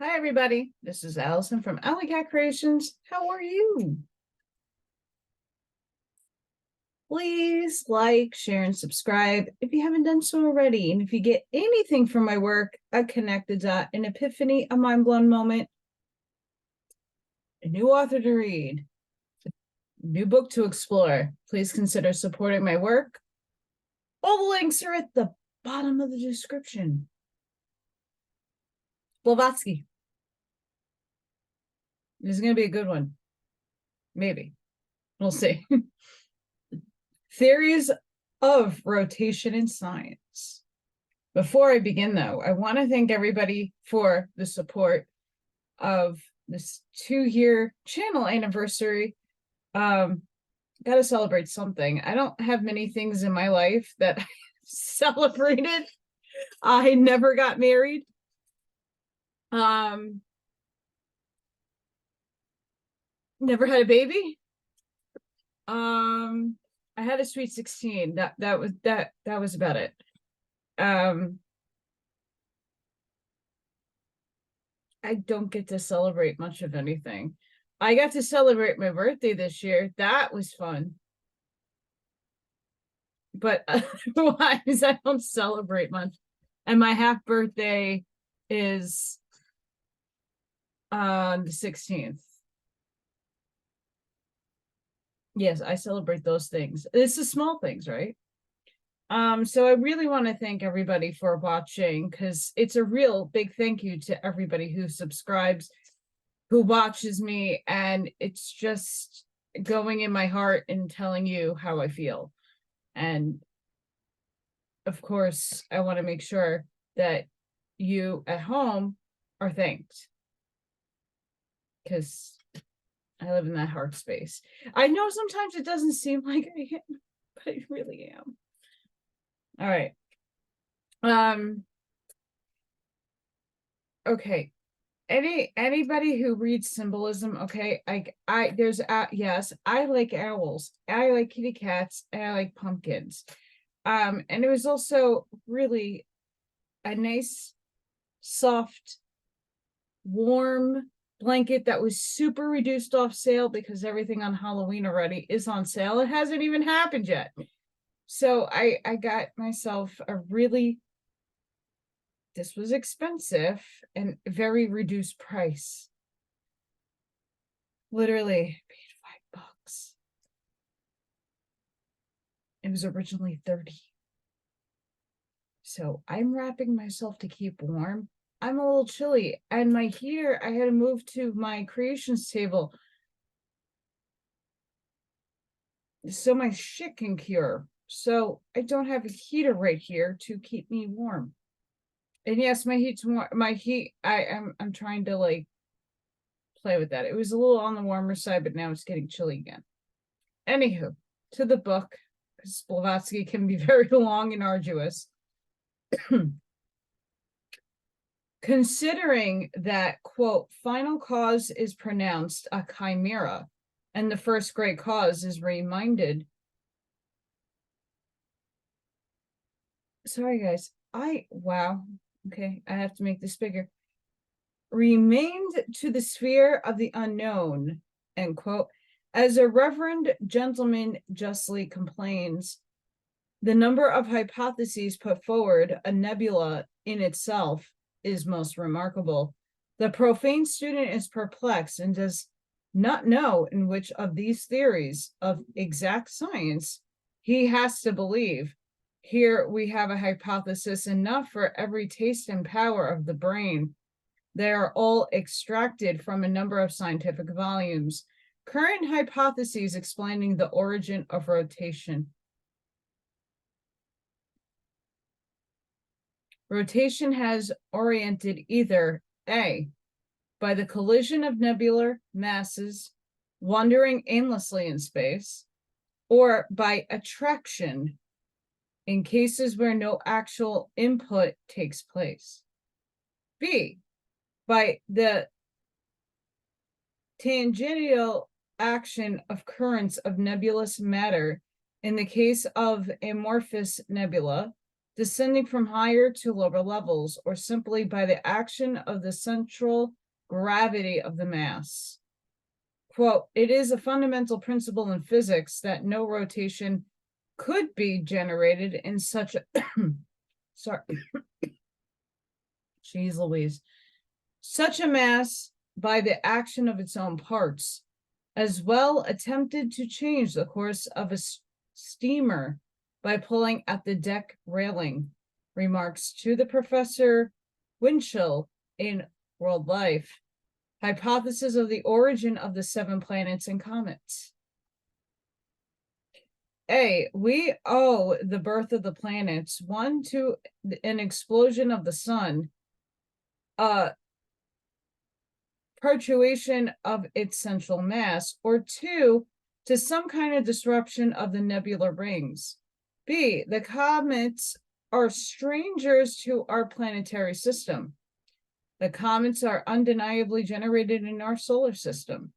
Hi, everybody. This is Allison from Alley Cat Creations. How are you? Please like, share, and subscribe if you haven't done so already. And if you get anything from my work, a connected dot, an epiphany, a mind-blown moment, a new author to read, a new book to explore, please consider supporting my work. All the links are at the bottom of the description. Blavatsky. This is going to be a good one. Maybe. We'll see. Theories of rotation in science. Before I begin, though, I want to thank everybody for the support of this 2-year channel anniversary. Got to celebrate something. I don't have many things in my life that I celebrated. I never got married. Never had a baby. I had a sweet 16. That was about it. I don't get to celebrate much of anything. I got to celebrate my birthday this year. That was fun. But otherwise, I don't celebrate much. And my half birthday is on the 16th. Yes, I celebrate those things. It's the small things, right? So I really want to thank everybody for watching, because it's a real big thank you to everybody who subscribes, who watches me, and it's just going in my heart and telling you how I feel. And of course, I want to make sure that you at home are thanked, because I live in that heart space. I know sometimes it doesn't seem like I am, but I really am. All right. Okay. Anybody who reads symbolism, okay, yes, I like owls, I like kitty cats, and I like pumpkins. And it was also really a nice, soft, warm blanket that was super reduced off sale, because everything on Halloween already is on sale. It hasn't even happened yet. So I got myself a really, this was expensive and very reduced price. Literally paid $5. It was originally 30. So I'm wrapping myself to keep warm. I'm a little chilly, and my heater, I had to move to my creations table so my shit can cure. So I don't have a heater right here to keep me warm. And yes, my heat's warm. I'm trying to like play with that. It was a little on the warmer side, but now it's getting chilly again. Anywho, to the book, because Blavatsky can be very long and arduous. Considering that, quote, final cause is pronounced a chimera, and the first great cause is reminded. Sorry, guys. Wow. Okay, I have to make this bigger. Remained to the sphere of the unknown, end quote. As a reverend gentleman justly complains, the number of hypotheses put forward, a nebula in itself, is most remarkable. The profane student is perplexed and does not know in which of these theories of exact science he has to believe. Here we have a hypothesis enough for every taste and power of the brain. They are all extracted from a number of scientific volumes. Current hypotheses explaining the origin of rotation. Rotation has oriented either A, by the collision of nebular masses wandering aimlessly in space, or by attraction in cases where no actual input takes place. B, by the tangential action of currents of nebulous matter in the case of amorphous nebula, descending from higher to lower levels, or simply by the action of the central gravity of the mass. Quote, it is a fundamental principle in physics that no rotation could be generated in such a sorry, geez Louise, such a mass by the action of its own parts, as well attempted to change the course of a steamer by pulling at the deck railing. Remarks to the Professor Winchell in World Life. Hypothesis of the origin of the 7 planets and comets. A, we owe the birth of the planets, 1, to an explosion of the sun, perturbation of its central mass, or 2, to some kind of disruption of the nebular rings. B, the comets are strangers to our planetary system. The comets are undeniably generated in our solar system.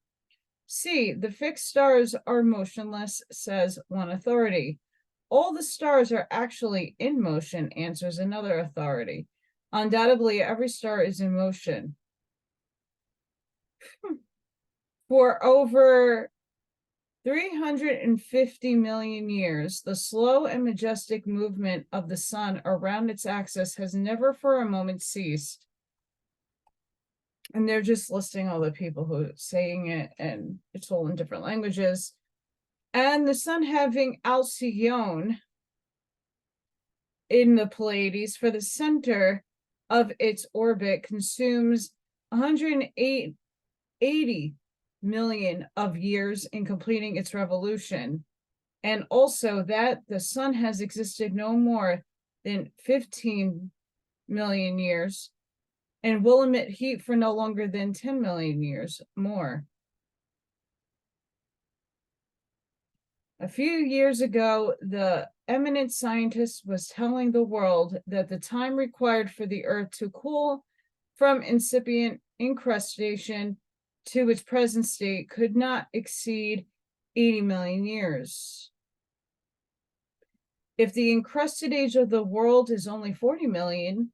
C, the fixed stars are motionless, says one authority. All the stars are actually in motion, answers another authority. Undoubtedly, every star is in motion. For over 350 million years, the slow and majestic movement of the sun around its axis has never for a moment ceased. And they're just listing all the people who are saying it, and it's all in different languages. And the sun having Alcyone in the Pleiades for the center of its orbit consumes 180 million of years in completing its revolution. And also that the sun has existed no more than 15 million years and will emit heat for no longer than 10 million years more. A few years ago, the eminent scientist was telling the world that the time required for the Earth to cool from incipient incrustation to its present state could not exceed 80 million years. If the encrusted age of the world is only 40 million,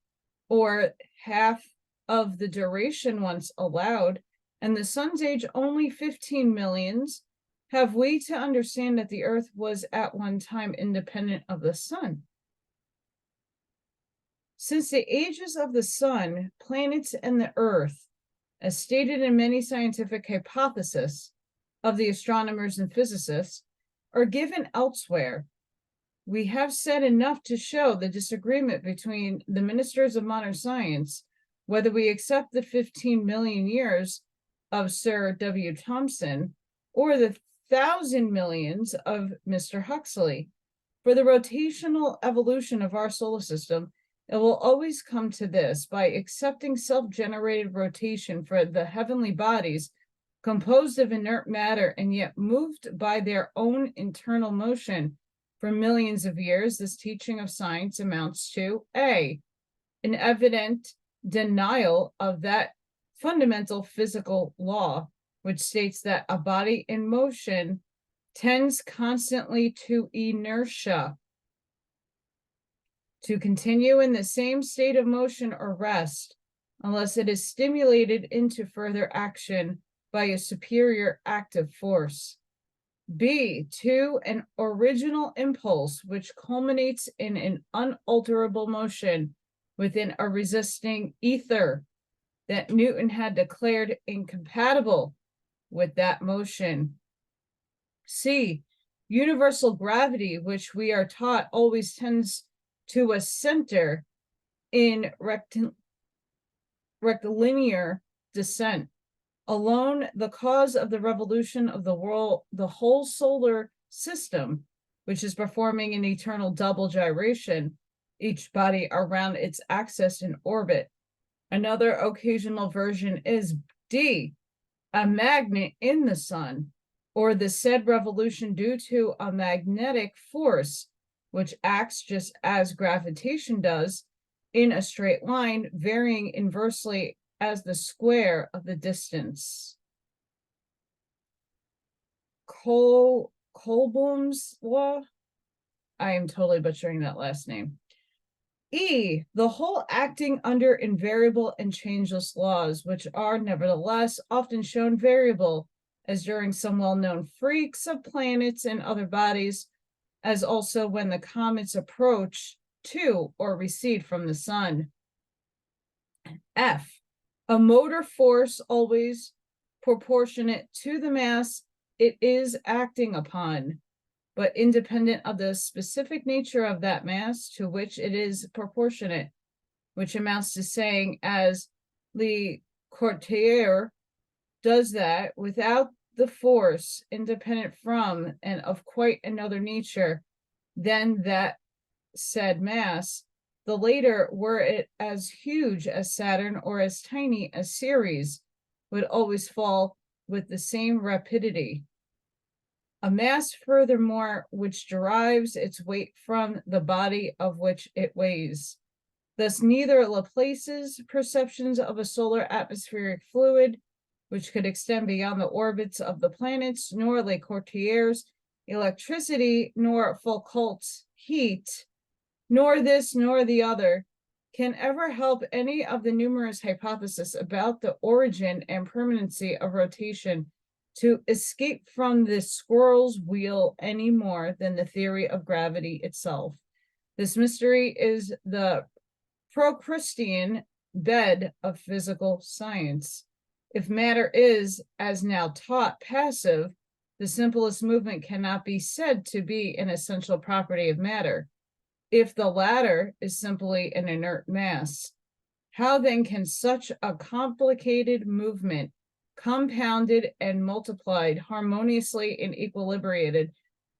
or half of the duration once allowed, and the sun's age only 15 millions, have we to understand that the Earth was at one time independent of the sun? Since the ages of the sun, planets, and the Earth, as stated in many scientific hypotheses of the astronomers and physicists, are given elsewhere, we have said enough to show the disagreement between the ministers of modern science, whether we accept the 15 million years of Sir W. Thomson or the 1,000 millions of Mr. Huxley. For the rotational evolution of our solar system, it will always come to this: by accepting self-generated rotation for the heavenly bodies composed of inert matter and yet moved by their own internal motion for millions of years, this teaching of science amounts to A, an evident denial of that fundamental physical law, which states that a body in motion tends constantly to inertia, to continue in the same state of motion or rest, unless it is stimulated into further action by a superior active force. B, 2, an original impulse which culminates in an unalterable motion within a resisting ether that Newton had declared incompatible with that motion. C, universal gravity, which we are taught always tends to a center in rectilinear descent, alone the cause of the revolution of the world, the whole solar system, which is performing an eternal double gyration, each body around its axis in orbit. Another occasional version is D, a magnet in the sun, or the said revolution due to a magnetic force, which acts just as gravitation does in a straight line, varying inversely as the square of the distance. Kolbum's law? I am totally butchering that last name. E, the whole acting under invariable and changeless laws, which are nevertheless often shown variable, as during some well-known freaks of planets and other bodies, as also when the comets approach to or recede from the sun. F, a motor force always proportionate to the mass it is acting upon, but independent of the specific nature of that mass to which it is proportionate, which amounts to saying, as Le Courtier does, that without the force independent from and of quite another nature than that said mass, the later, were it as huge as Saturn or as tiny as Ceres, would always fall with the same rapidity. A mass, furthermore, which derives its weight from the body of which it weighs. Thus, neither Laplace's perceptions of a solar atmospheric fluid, which could extend beyond the orbits of the planets, nor Le Courtier's electricity, nor Foucault's heat, nor this nor the other, can ever help any of the numerous hypotheses about the origin and permanency of rotation to escape from the squirrel's wheel any more than the theory of gravity itself. This mystery is the Procrustean bed of physical science. If matter is, as now taught, passive, the simplest movement cannot be said to be an essential property of matter. If the latter is simply an inert mass, how then can such a complicated movement, compounded and multiplied harmoniously and equilibrated,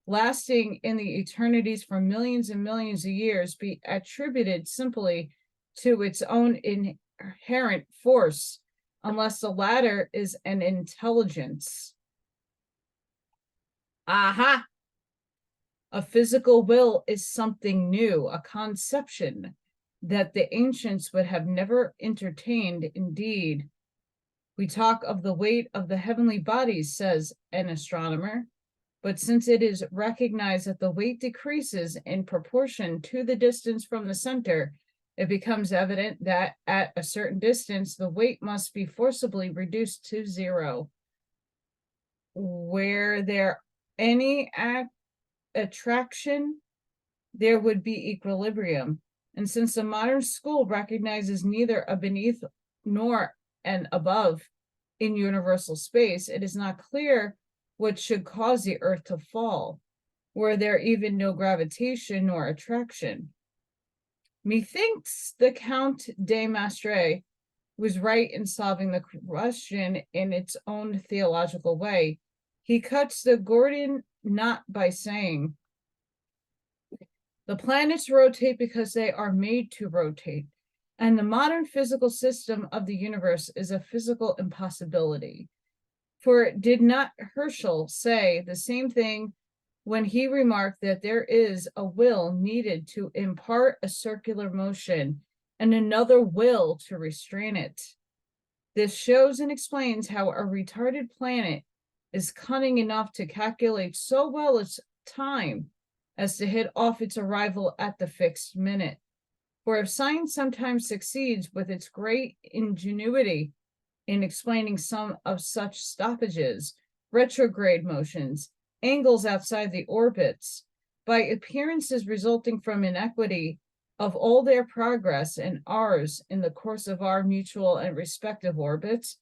lasting in the eternities for millions and millions of years, be attributed simply to its own inherent force, unless the latter is an intelligence? Aha! A physical will is something new, a conception that the ancients would have never entertained. Indeed, we talk of the weight of the heavenly bodies, says an astronomer, but since it is recognized that the weight decreases in proportion to the distance from the center, it becomes evident that at a certain distance, the weight must be forcibly reduced to zero. Where there any attraction, there would be equilibrium. And since the modern school recognizes neither a beneath nor an above in universal space, it is not clear what should cause the earth to fall, were there even no gravitation nor attraction. Methinks the Count de Maistre was right in solving the question in its own theological way. He cuts the Gordian knot by saying, the planets rotate because they are made to rotate, and the modern physical system of the universe is a physical impossibility. For did not Herschel say the same thing when he remarked that there is a will needed to impart a circular motion and another will to restrain it? This shows and explains how a retarded planet is cunning enough to calculate so well its time as to hit off its arrival at the fixed minute. For if science sometimes succeeds with its great ingenuity in explaining some of such stoppages, retrograde motions, angles outside the orbits, by appearances resulting from inequity of all their progress and ours in the course of our mutual and respective orbits,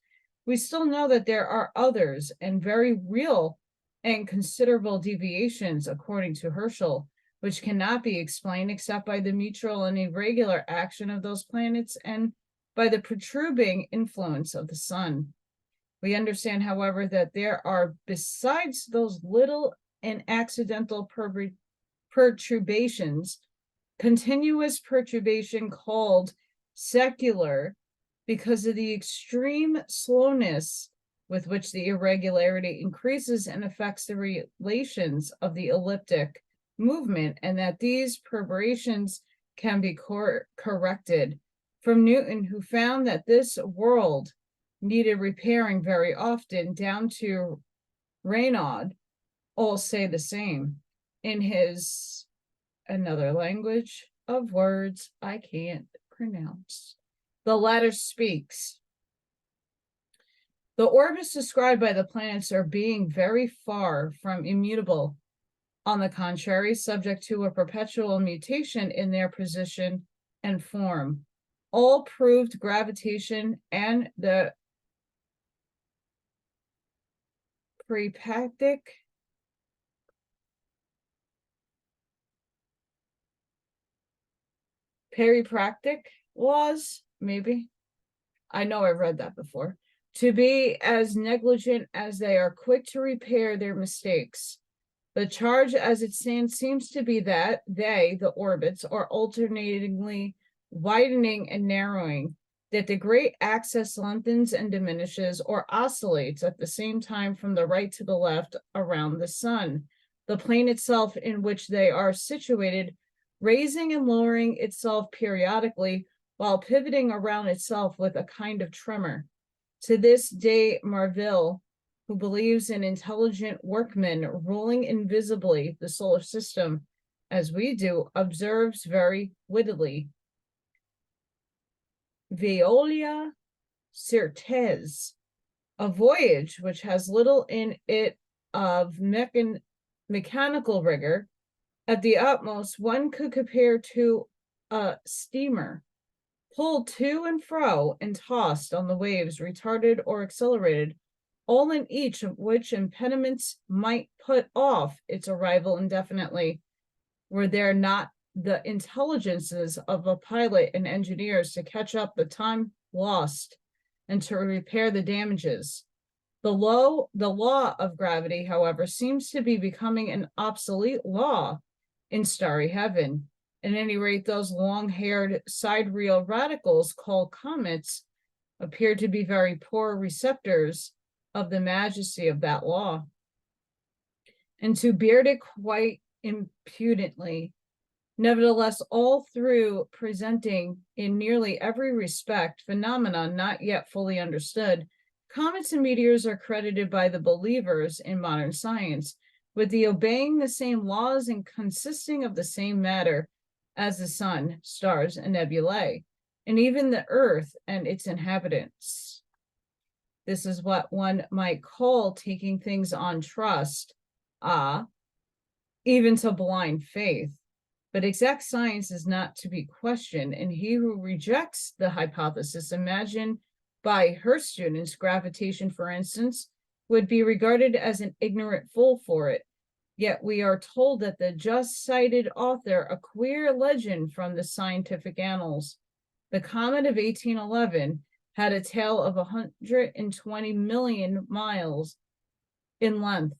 we still know that there are others and very real and considerable deviations, according to Herschel, which cannot be explained except by the mutual and irregular action of those planets and by the protruding influence of the sun. We understand, however, that there are, besides those little and accidental perturbations, continuous perturbation called secular, because of the extreme slowness with which the irregularity increases and affects the relations of the elliptic movement, and that these perturbations can be corrected. From Newton, who found that this world needed repairing very often, down to Raynaud, all say the same. In his another language, of words I can't pronounce. The latter speaks. The orbits described by the planets are being very far from immutable. On the contrary, subject to a perpetual mutation in their position and form. All proved gravitation and the peripractic laws, maybe. I know I've read that before. To be as negligent as they are quick to repair their mistakes. The charge as it stands seems to be that they, the orbits, are alternatingly widening and narrowing, that the great axis lengthens and diminishes or oscillates at the same time from the right to the left around the sun. The plane itself in which they are situated, raising and lowering itself periodically while pivoting around itself with a kind of tremor. To this day, Marville, who believes in intelligent workmen ruling invisibly the solar system, as we do, observes very wittily. Veolia certes, a voyage which has little in it of mechanical rigor, at the utmost one could compare to a steamer, pulled to and fro and tossed on the waves, retarded or accelerated, all in each of which impediments might put off its arrival indefinitely, were there not the intelligences of a pilot and engineers to catch up the time lost and to repair the damages. The law of gravity, however, seems to be becoming an obsolete law in starry heaven. At any rate, those long-haired sidereal radicals called comets appear to be very poor receptors of the majesty of that law, and to beard it quite impudently. Nevertheless, all through presenting in nearly every respect phenomena not yet fully understood, comets and meteors are credited by the believers in modern science with the obeying the same laws and consisting of the same matter as the sun, stars, and nebulae, and even the earth and its inhabitants. This is what one might call taking things on trust, even to blind faith. But exact science is not to be questioned, and he who rejects the hypothesis imagined by her students, gravitation, for instance, would be regarded as an ignorant fool for it. Yet we are told that the just cited author a queer legend from the scientific annals. The comet of 1811 had a tail of 120 million miles in length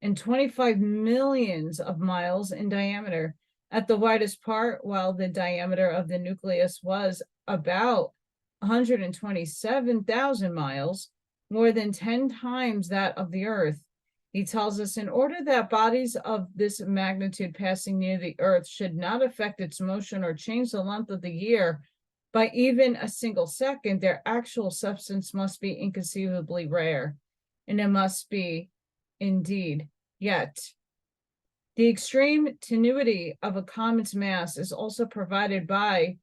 and 25 millions of miles in diameter. At the widest part, while the diameter of the nucleus was about 127,000 miles, more than 10 times that of the Earth. He tells us in order that bodies of this magnitude passing near the Earth should not affect its motion or change the length of the year by even a single second, their actual substance must be inconceivably rare, and it must be indeed. Yet, the extreme tenuity of a comet's mass is also provided by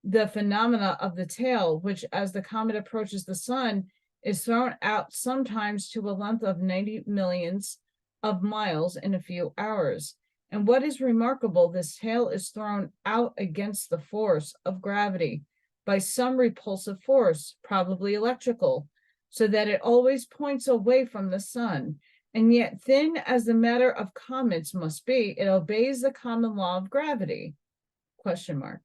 the phenomena of the tail, which, as the comet approaches the sun, is thrown out sometimes to a length of 90 millions of miles in a few hours. And what is remarkable, this tail is thrown out against the force of gravity by some repulsive force, probably electrical, so that it always points away from the sun. And yet, thin as the matter of comets must be, it obeys the common law of gravity? Question mark.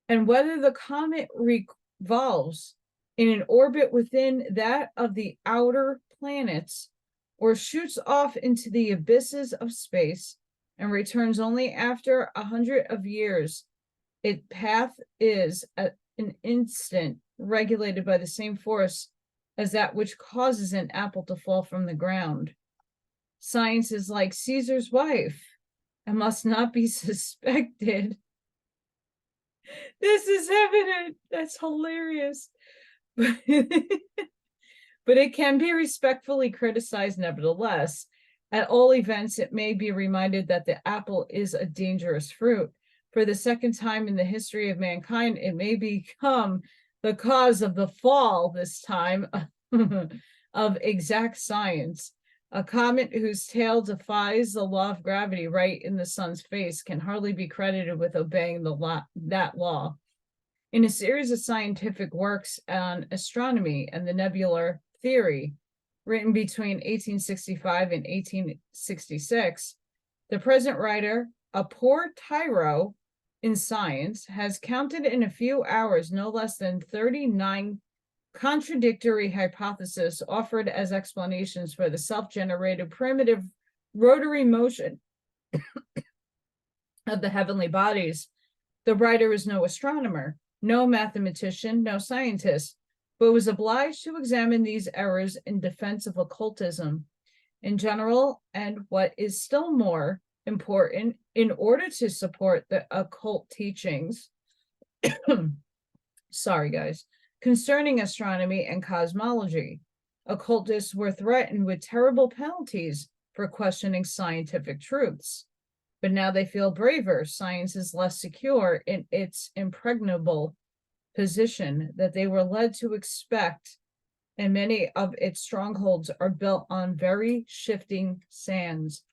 And whether the comet revolves in an orbit within that of the outer planets, or shoots off into the abysses of space and returns only after 100 of years, its path is at an instant regulated by the same force as that which causes an apple to fall from the ground. Science is like Caesar's wife and must not be suspected. This is evident. That's hilarious. But it can be respectfully criticized nevertheless. At all events, it may be reminded that the apple is a dangerous fruit. For the second time in the history of mankind, it may become the cause of the fall, this time, of exact science. A comet whose tail defies the law of gravity right in the sun's face can hardly be credited with obeying that law. In a series of scientific works on astronomy and the nebular theory, written between 1865 and 1866, the present writer, a poor tyro in science, has counted in a few hours no less than 39 contradictory hypotheses offered as explanations for the self-generated primitive rotary motion of the heavenly bodies. The writer is no astronomer, no mathematician, no scientist, but was obliged to examine these errors in defense of occultism in general, and what is still more important, in order to support the occult teachings, sorry guys, concerning astronomy and cosmology. Occultists were threatened with terrible penalties for questioning scientific truths. But now they feel braver. Science is less secure in its impregnable position that they were led to expect, and many of its strongholds are built on very shifting sands.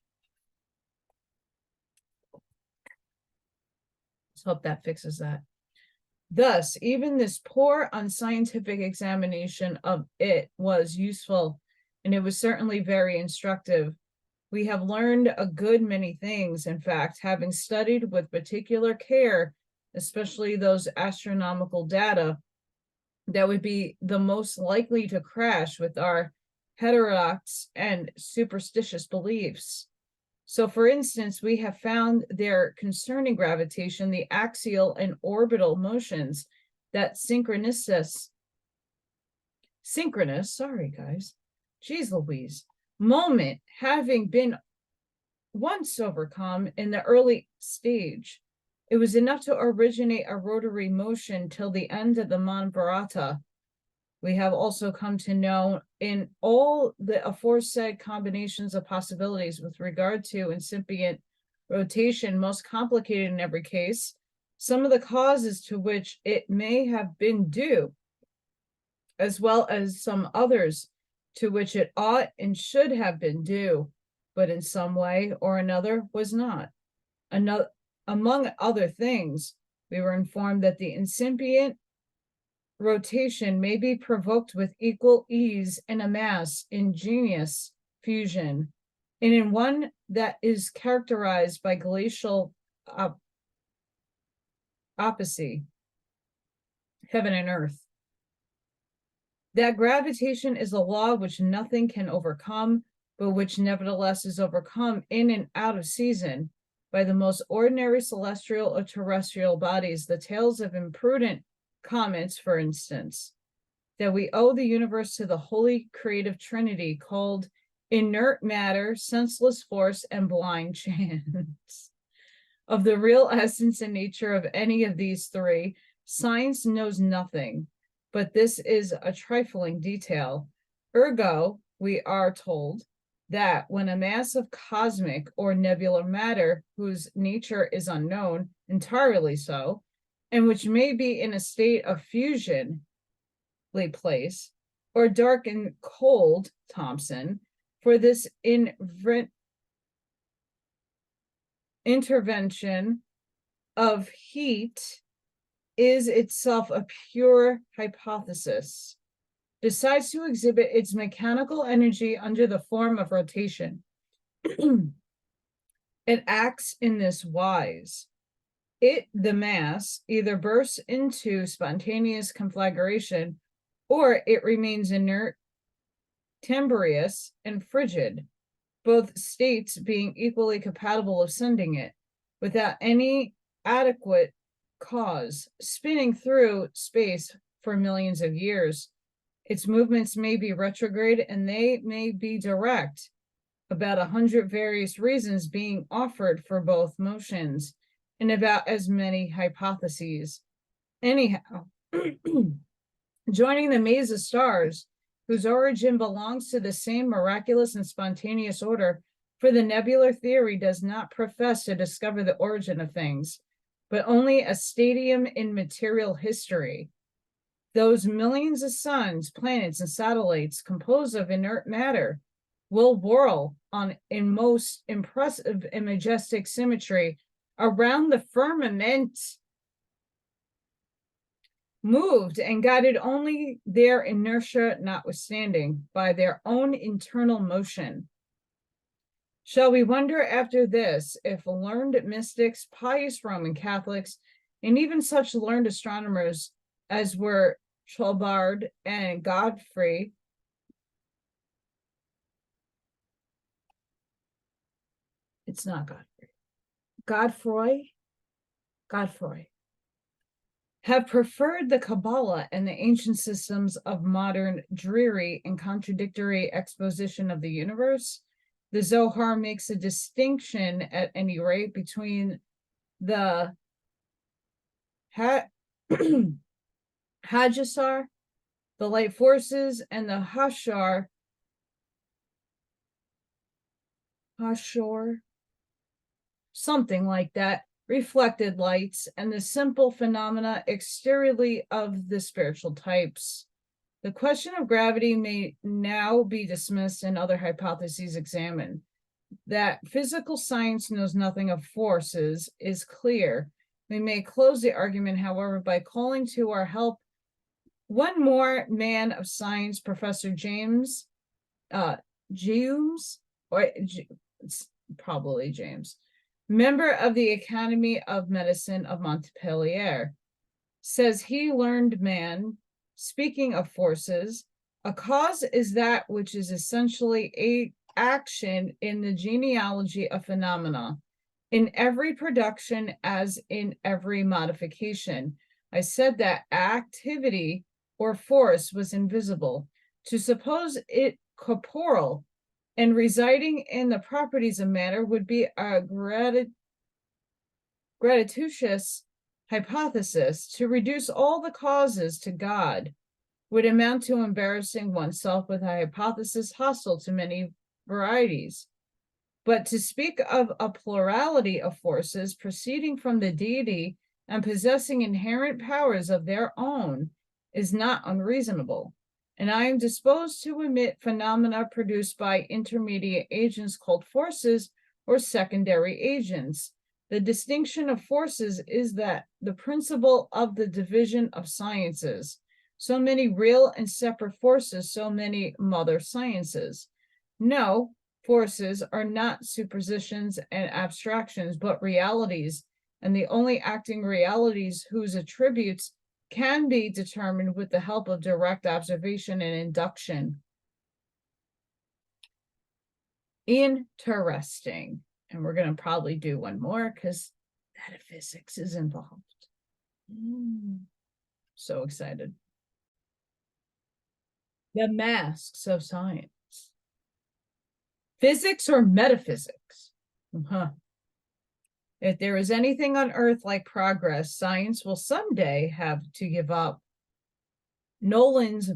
Let's hope that fixes that. Thus, even this poor, unscientific examination of it was useful, and it was certainly very instructive. We have learned a good many things, in fact, having studied with particular care, especially those astronomical data that would be the most likely to crash with our heterodox and superstitious beliefs. So, for instance, we have found there concerning gravitation, the axial and orbital motions that synchronous, sorry guys, geez Louise, moment having been once overcome in the early stage. It was enough to originate a rotary motion till the end of the Manvarata. We have also come to know in all the aforesaid combinations of possibilities with regard to incipient rotation, most complicated in every case, some of the causes to which it may have been due, as well as some others to which it ought and should have been due, but in some way or another was not. Among other things, we were informed that the incipient rotation may be provoked with equal ease in a mass ingenious fusion, and in one that is characterized by glacial opposite, heaven and earth. That gravitation is a law which nothing can overcome, but which nevertheless is overcome in and out of season by the most ordinary celestial or terrestrial bodies, the tails of imprudent comets, for instance, that we owe the universe to the holy creative trinity called inert matter, senseless force, and blind chance. Of the real essence and nature of any of these three, science knows nothing, but this is a trifling detail. Ergo, we are told that when a mass of cosmic or nebular matter, whose nature is unknown, entirely so, and which may be in a state of fusion, place, or dark and cold, Thompson, for this intervention of heat is itself a pure hypothesis, decides to exhibit its mechanical energy under the form of rotation. It acts in this wise. The mass, either bursts into spontaneous conflagration, or it remains inert, timbrous, and frigid, both states being equally compatible of sending it, without any adequate cause, spinning through space for millions of years. Its movements may be retrograde and they may be direct, about 100 various reasons being offered for both motions, and about as many hypotheses. Anyhow, joining the maze of stars, whose origin belongs to the same miraculous and spontaneous order, For the nebular theory does not profess to discover the origin of things, but only a stadium in material history. Those millions of suns, planets, and satellites composed of inert matter will whirl on in most impressive and majestic symmetry around the firmament, moved and guided only their inertia notwithstanding by their own internal motion. Shall we wonder after this if learned mystics, pious Roman Catholics, and even such learned astronomers as were Chabard and Godfrey it's not Godfrey have preferred the Kabbalah and the ancient systems of modern dreary and contradictory exposition of the universe? The Zohar makes a distinction, at any rate, between the Hajjasar, the light forces, and the Hashor, something like that, reflected lights, and the simple phenomena exteriorly of the spiritual types. The question of gravity may now be dismissed and other hypotheses examined. That physical science knows nothing of forces is clear. We may close the argument, however, by calling to our help one more man of science, Professor James, it's probably James, member of the Academy of Medicine of Montpellier. Says he learned man, speaking of forces, a cause is that which is essentially a action in the genealogy of phenomena, in every production as in every modification. I said that activity or force was invisible. To suppose it corporeal and residing in the properties of matter would be a gratuitous hypothesis. To reduce all the causes to God would amount to embarrassing oneself with a hypothesis hostile to many varieties. But to speak of a plurality of forces proceeding from the deity and possessing inherent powers of their own is not unreasonable. And I am disposed to admit phenomena produced by intermediate agents called forces or secondary agents. The distinction of forces is that the principle of the division of sciences. So many real and separate forces, so many mother sciences. No, forces are not superpositions and abstractions, but realities, and the only acting realities whose attributes can be determined with the help of direct observation and induction. Interesting. And we're going to probably do one more because metaphysics is involved. So excited. The masks of science. Physics or metaphysics? If there is anything on earth like progress, science will someday have to give up. Mullins,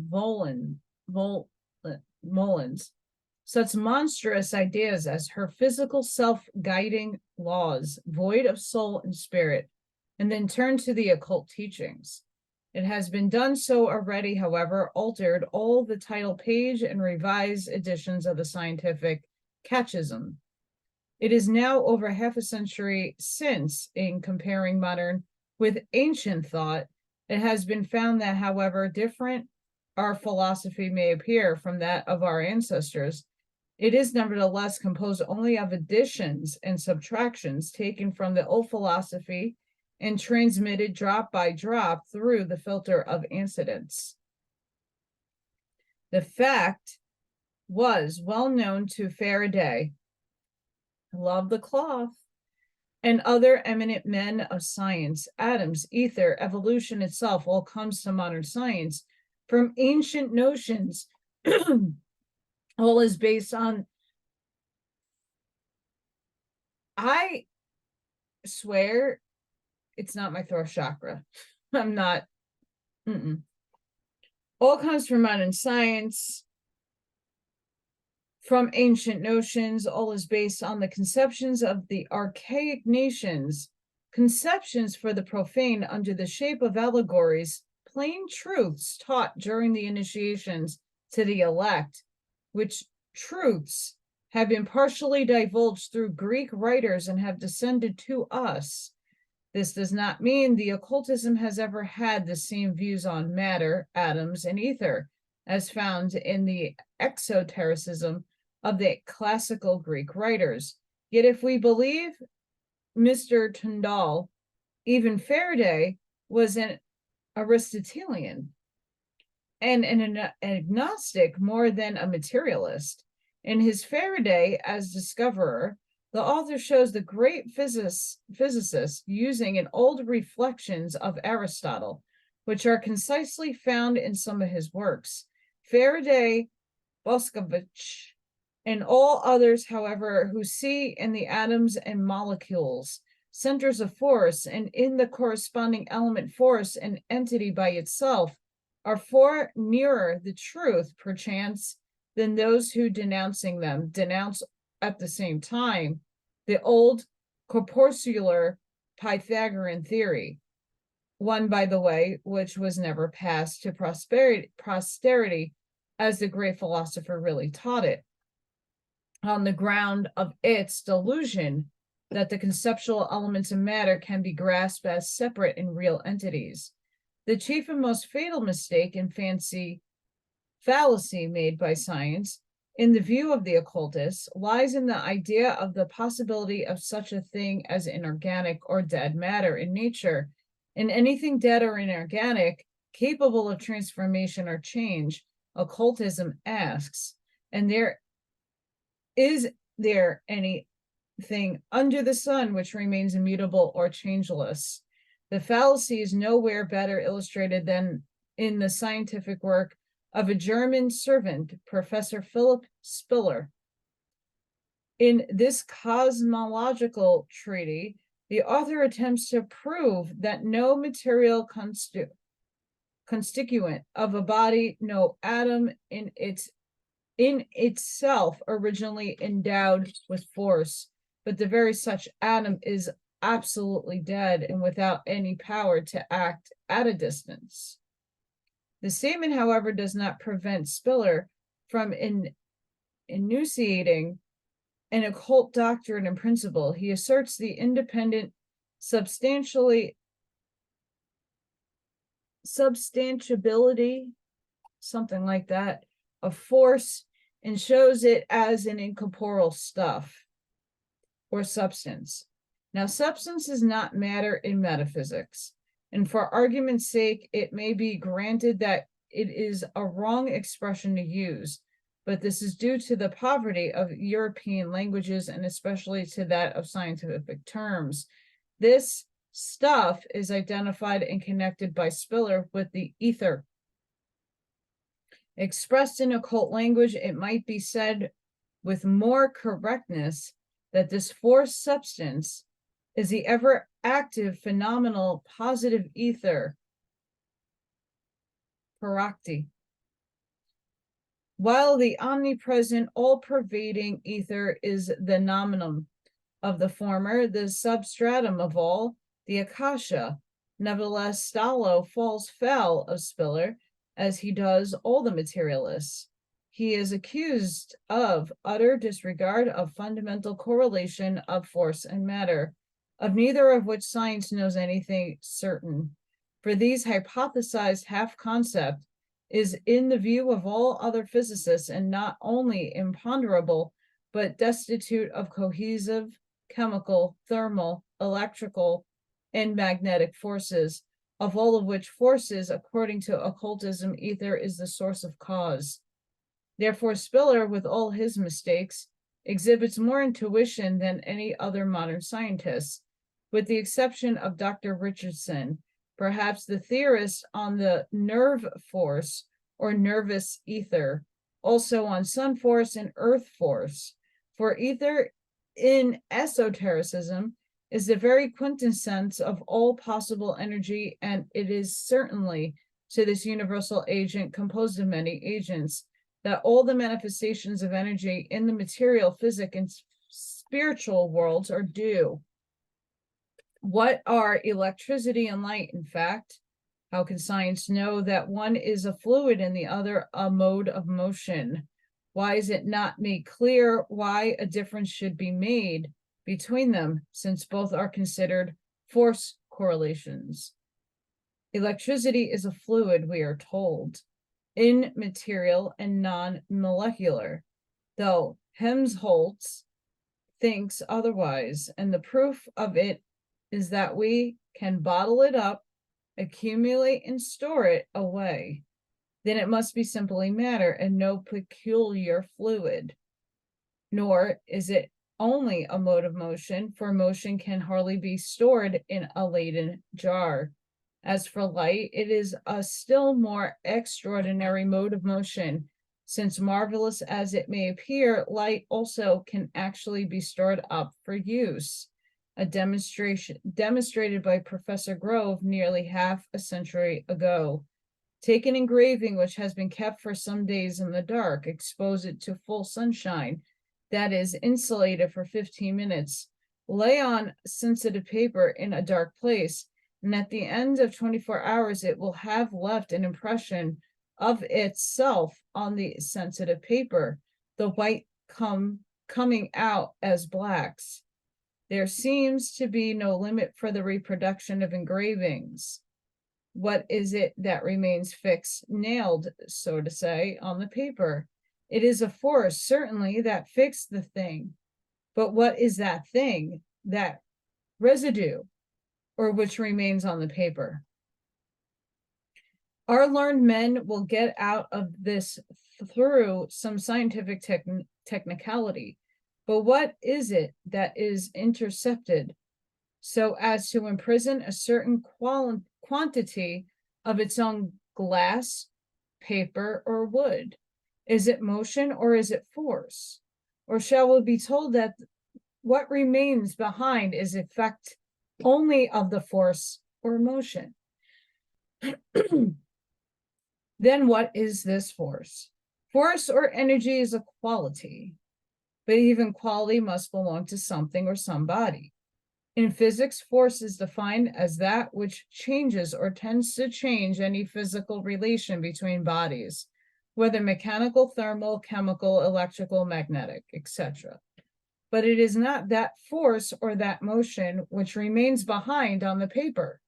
such monstrous ideas as her physical self-guiding laws, void of soul and spirit, and then turn to the occult teachings. It has been done so already, however, altered all the title page and revised editions of the scientific catechism. It is now over half a century since, in comparing modern with ancient thought, it has been found that, however different our philosophy may appear from that of our ancestors, it is nevertheless composed only of additions and subtractions taken from the old philosophy and transmitted drop by drop through the filter of antecedents. The fact was well known to Faraday, love the cloth, and other eminent men of science. Atoms, ether, evolution itself all comes to modern science from ancient notions. All is based on, I swear it's not my throat chakra. I'm not. All comes from modern science. From ancient notions, all is based on the conceptions of the archaic nations, conceptions for the profane under the shape of allegories, plain truths taught during the initiations to the elect, which truths have been partially divulged through Greek writers and have descended to us. This does not mean the occultism has ever had the same views on matter, atoms, and ether as found in the exotericism of the classical Greek writers. Yet if we believe Mr. Tyndall, even Faraday was an Aristotelian and an agnostic more than a materialist. In his Faraday as discoverer, the author shows the great physicist using an old reflections of Aristotle, which are concisely found in some of his works. Faraday, Boscovich, and all others, however, who see in the atoms and molecules centers of force, and in the corresponding element force an entity by itself, are far nearer the truth, perchance, than those who, denouncing them, denounce at the same time the old corpuscular Pythagorean theory, one, by the way, which was never passed to posterity as the great philosopher really taught it, on the ground of its delusion that the conceptual elements of matter can be grasped as separate and real entities. The chief and most fatal mistake and fallacy made by science, in the view of the occultists, lies in the idea of the possibility of such a thing as inorganic or dead matter in nature. In anything dead or inorganic, capable of transformation or change, occultism asks, and is there anything under the sun which remains immutable or changeless? The fallacy is nowhere better illustrated than in the scientific work of a German servant, Professor Philip Spiller. In this cosmological treatise, the author attempts to prove that no material constituent of a body, no atom in itself originally endowed with force, but the very such atom is absolutely dead and without any power to act at a distance. The statement, however, does not prevent Spiller from enunciating an occult doctrine and principle. He asserts the independent substantiability, something like that, of force, and shows it as an incorporeal stuff or substance. Now, substance is not matter in metaphysics, and for argument's sake, it may be granted that it is a wrong expression to use, but this is due to the poverty of European languages and especially to that of scientific terms. This stuff is identified and connected by Spiller with the ether. Expressed in occult language, it might be said with more correctness that this force substance is the ever active, phenomenal, positive ether, parakti, while the omnipresent, all-pervading ether is the nominum of the former, the substratum of all, the akasha. Nevertheless, Stallo falls foul of Spiller, as he does all the materialists. He is accused of utter disregard of fundamental correlation of force and matter, of neither of which science knows anything certain. For these hypothesized half-concept is in the view of all other physicists and not only imponderable, but destitute of cohesive, chemical, thermal, electrical, and magnetic forces, of all of which forces, according to occultism, ether is the source of cause. Therefore, Spiller, with all his mistakes, exhibits more intuition than any other modern scientist, with the exception of Dr. Richardson, perhaps the theorist on the nerve force or nervous ether, also on sun force and earth force. For ether in esotericism is the very quintessence of all possible energy, and it is certainly to this universal agent composed of many agents that all the manifestations of energy in the material, physic, and spiritual worlds are due. What are electricity and light, in fact? How can science know that one is a fluid and the other a mode of motion? Why is it not made clear why a difference should be made between them, since both are considered force correlations? Electricity is a fluid, we are told, immaterial and non-molecular, though Helmholtz thinks otherwise, and the proof of it is that we can bottle it up, accumulate and store it away. Then it must be simply matter and no peculiar fluid. Nor is it only a mode of motion, for motion can hardly be stored in a Leyden jar. As for light, it is a still more extraordinary mode of motion, since marvelous as it may appear, light also can actually be stored up for use. A demonstration demonstrated by Professor Grove nearly half a century ago. Take an engraving which has been kept for some days in the dark, expose it to full sunshine, that is, insulated for 15 minutes, lay on sensitive paper in a dark place, and at the end of 24 hours, it will have left an impression of itself on the sensitive paper, the white coming out as blacks. There seems to be no limit for the reproduction of engravings. What is it that remains fixed, nailed, so to say, on the paper? It is a force, certainly, that fixed the thing. But what is that thing, that residue, or which remains on the paper? Our learned men will get out of this through some scientific technicality. But what is it that is intercepted so as to imprison a certain quantity of its own glass, paper, or wood? Is it motion or is it force? Or shall we be told that what remains behind is effect only of the force or motion? Then what is this force? Force or energy is a quality, but even quality must belong to something or somebody. In physics, force is defined as that which changes or tends to change any physical relation between bodies, whether mechanical, thermal, chemical, electrical, magnetic, etc. But it is not that force or that motion which remains behind on the paper.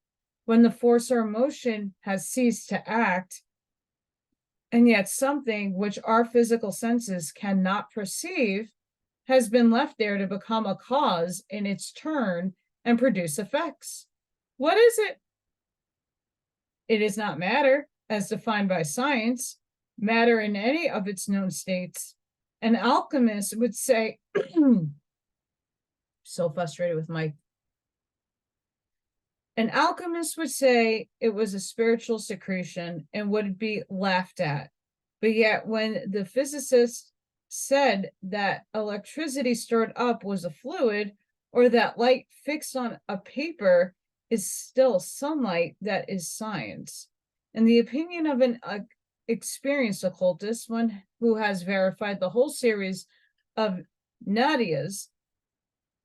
When the force or motion has ceased to act, and yet something which our physical senses cannot perceive has been left there to become a cause in its turn and produce effects. What is it? It is not matter, as defined by science, matter in any of its known states. An alchemist would say, so frustrated with my. An alchemist would say it was a spiritual secretion and would be laughed at. But yet when the physicist said that electricity stored up was a fluid, or that light fixed on a paper is still sunlight, that is science. In the opinion of an experienced occultist, one who has verified the whole series of nadiyas,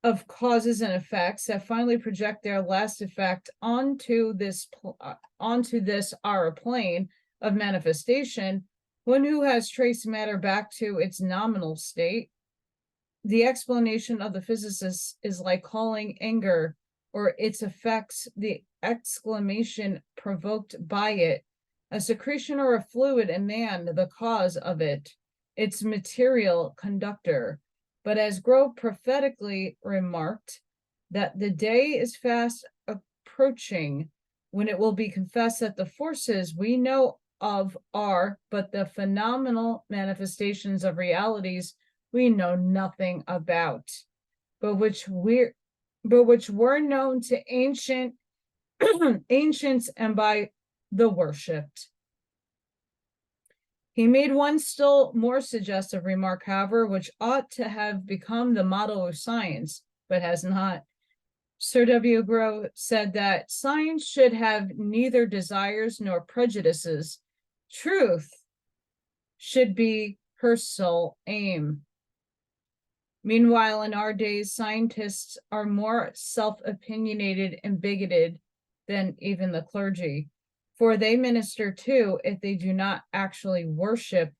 of causes and effects that finally project their last effect onto this our plane of manifestation, one who has traced matter back to its nominal state, the explanation of the physicist is like calling anger or its effects, the exclamation provoked by it, a secretion or a fluid, and man the cause of it, its material conductor. But as Grove prophetically remarked, that the day is fast approaching when it will be confessed that the forces we know of are but the phenomenal manifestations of realities we know nothing about, but which were known to ancients and by the worshipped. He made one still more suggestive remark, however, which ought to have become the motto of science, but has not. Sir W. Grove said that science should have neither desires nor prejudices. Truth should be her sole aim. Meanwhile, in our days, scientists are more self-opinionated and bigoted than even the clergy, for they minister too if they do not actually worship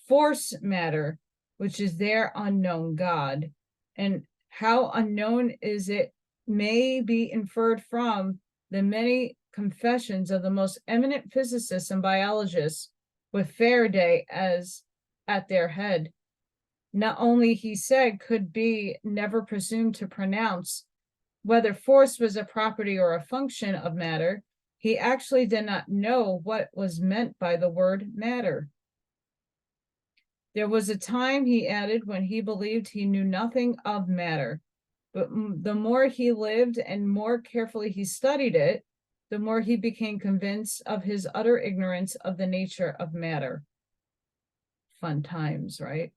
force matter, which is their unknown God. And how unknown is it may be inferred from the many confessions of the most eminent physicists and biologists, with Faraday as at their head. Not only, he said, could be never presumed to pronounce whether force was a property or a function of matter, he actually did not know what was meant by the word matter. There was a time, he added, when he believed he knew nothing of matter, but the more he lived and more carefully he studied it, the more he became convinced of his utter ignorance of the nature of matter. Fun times, right?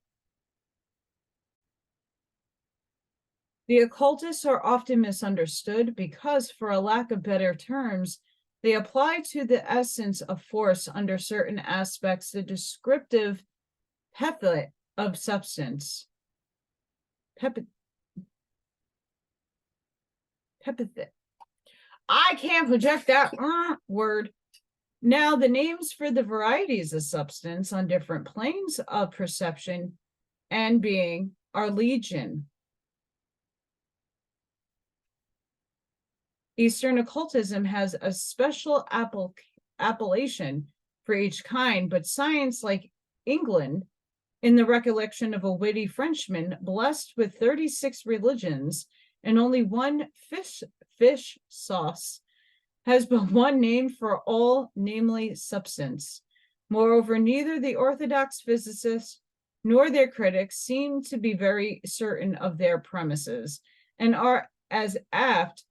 The occultists are often misunderstood because, for a lack of better terms, they apply to the essence of force under certain aspects the descriptive epithet of substance. Epithet. I can't project that word. Now, the names for the varieties of substance on different planes of perception and being are legion. Eastern occultism has a special appellation for each kind, but science, like England, in the recollection of a witty Frenchman blessed with 36 religions and only one fish sauce, has but one name for all, namely substance. Moreover, neither the orthodox physicists nor their critics seem to be very certain of their premises, and are as apt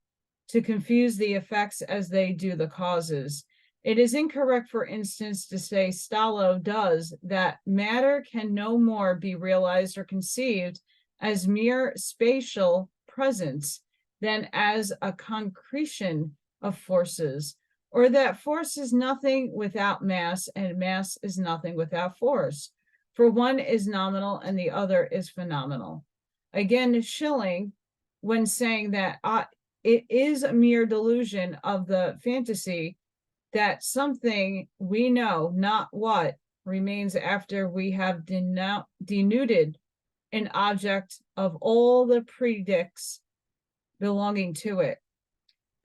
to confuse the effects as they do the causes. It is incorrect, for instance, to say Stallo does that matter can no more be realized or conceived as mere spatial presence than as a concretion of forces, or that force is nothing without mass and mass is nothing without force, for one is nominal and the other is phenomenal. Again, Schilling, when saying that it is a mere delusion of the fantasy that something we know not what remains after we have denuded an object of all the predicts belonging to it,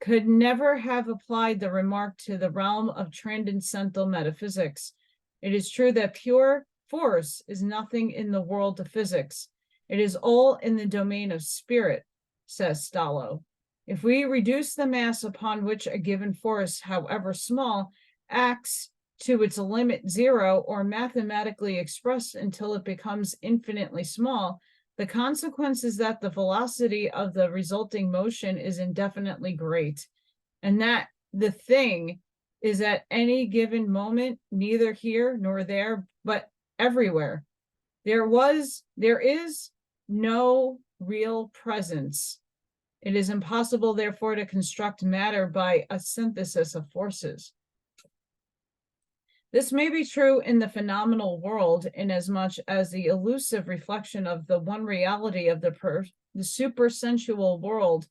could never have applied the remark to the realm of transcendental metaphysics. It is true that pure force is nothing in the world of physics. It is all in the domain of spirit, says Stallo. If we reduce the mass upon which a given force, however small, acts to its limit zero, or mathematically expressed until it becomes infinitely small, the consequence is that the velocity of the resulting motion is indefinitely great, and that the thing is at any given moment neither here nor there, but everywhere. There is no real presence. It is impossible, therefore, to construct matter by a synthesis of forces. This may be true in the phenomenal world, inasmuch as the elusive reflection of the one reality of the supersensual world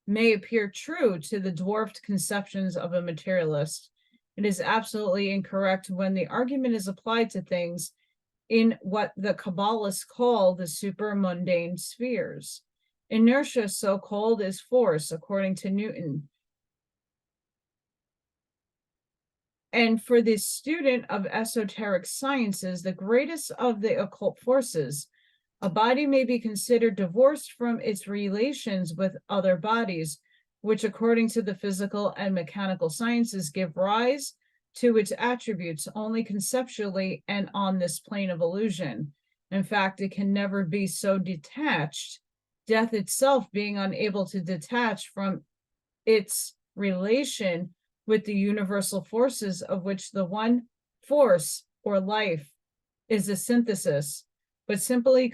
may appear true to the dwarfed conceptions of a materialist. It is absolutely incorrect when the argument is applied to things in what the Kabbalists call the supermundane spheres. Inertia, so called, is force, according to Newton. And for the student of esoteric sciences, the greatest of the occult forces, a body may be considered divorced from its relations with other bodies, which, according to the physical and mechanical sciences, give rise to its attributes only conceptually and on this plane of illusion. In fact, it can never be so detached, death itself being unable to detach from its relation with the universal forces, of which the one force or life is a synthesis, but simply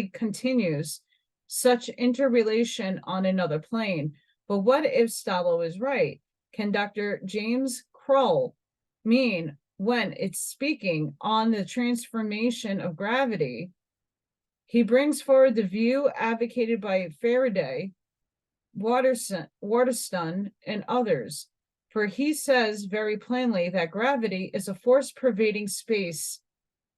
continues such interrelation on another plane. But what if Stallo is right? Can Dr. James Krull mean when it's speaking on the transformation of gravity, he brings forward the view advocated by Faraday, Waterston, and others, for he says very plainly that gravity is a force pervading space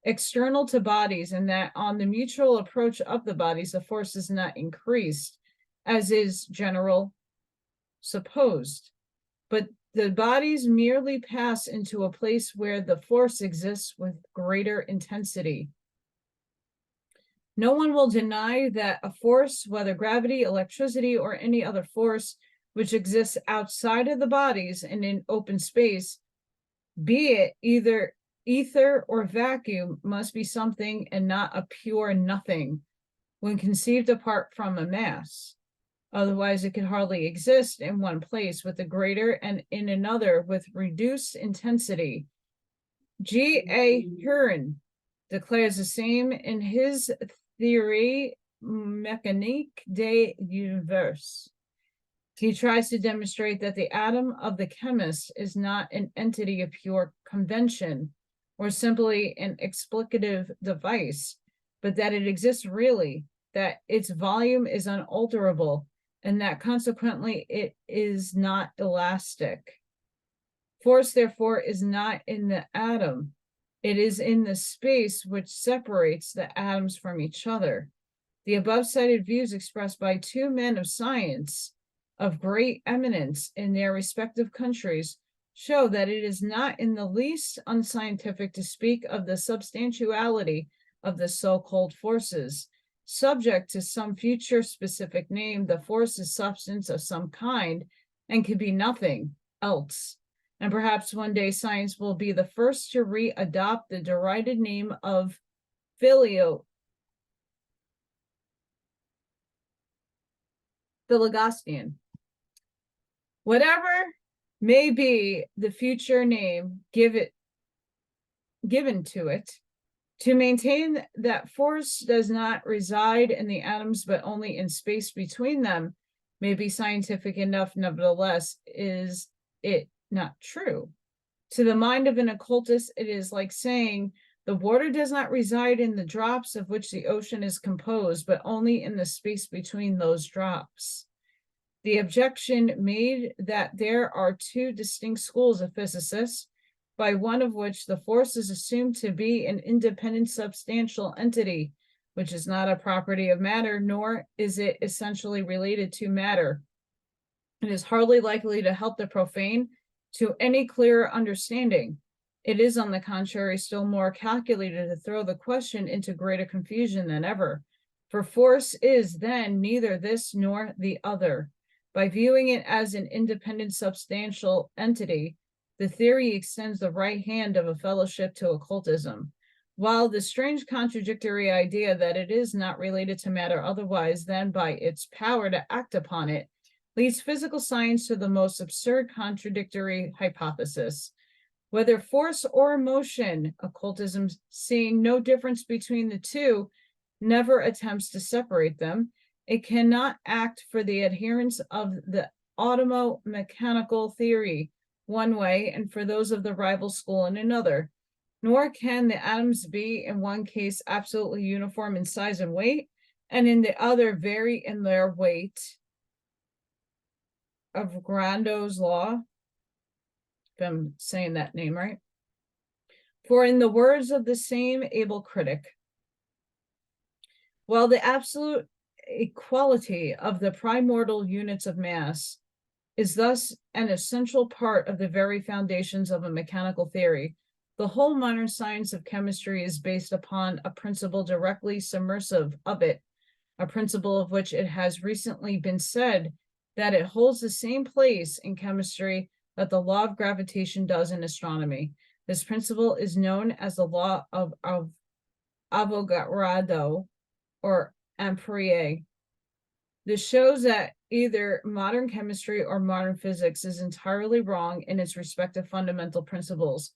external to bodies, and that on the mutual approach of the bodies, the force is not increased, as is general supposed, but the bodies merely pass into a place where the force exists with greater intensity. No one will deny that a force, whether gravity, electricity, or any other force which exists outside of the bodies and in open space, be it either ether or vacuum, must be something and not a pure nothing when conceived apart from a mass. Otherwise, it could hardly exist in one place with a greater and in another with reduced intensity. G.A. Huron declares the same in his Théorie mécanique des univers. He tries to demonstrate that the atom of the chemist is not an entity of pure convention or simply an explicative device, but that it exists really, that its volume is unalterable, and that consequently it is not elastic. Force, therefore, is not in the atom. It is in the space which separates the atoms from each other. The above cited views expressed by two men of science of great eminence in their respective countries show that it is not in the least unscientific to speak of the substantiality of the so-called forces. Subject to some future specific name, the force is substance of some kind and can be nothing else. And perhaps one day science will be the first to re-adopt the derided name of Philogostian. Whatever may be the future name given to it, to maintain that force does not reside in the atoms but only in space between them may be scientific enough. Nevertheless, is it not true? To the mind of an occultist, it is like saying the water does not reside in the drops of which the ocean is composed, but only in the space between those drops. The objection made that there are two distinct schools of physicists, by one of which the force is assumed to be an independent substantial entity, which is not a property of matter, nor is it essentially related to matter. It is hardly likely to help the profane to any clearer understanding. It is, on the contrary, still more calculated to throw the question into greater confusion than ever. For force is then neither this nor the other. By viewing it as an independent substantial entity, the theory extends the right hand of a fellowship to occultism, while the strange contradictory idea that it is not related to matter otherwise than by its power to act upon it leads physical science to the most absurd contradictory hypothesis. Whether force or motion, occultism, seeing no difference between the two, never attempts to separate them. It cannot act for the adherents of the automechanical theory one way and for those of the rival school in another. Nor can the atoms be in one case absolutely uniform in size and weight, and in the other vary in their weight. Of Grando's law, if I'm saying that name right. For in the words of the same able critic, while the absolute equality of the primordial units of mass is thus an essential part of the very foundations of a mechanical theory, the whole modern science of chemistry is based upon a principle directly submersive of it, a principle of which it has recently been said that it holds the same place in chemistry that the law of gravitation does in astronomy. This principle is known as the law of Avogadro or Ampere. This shows that either modern chemistry or modern physics is entirely wrong in its respective fundamental principles.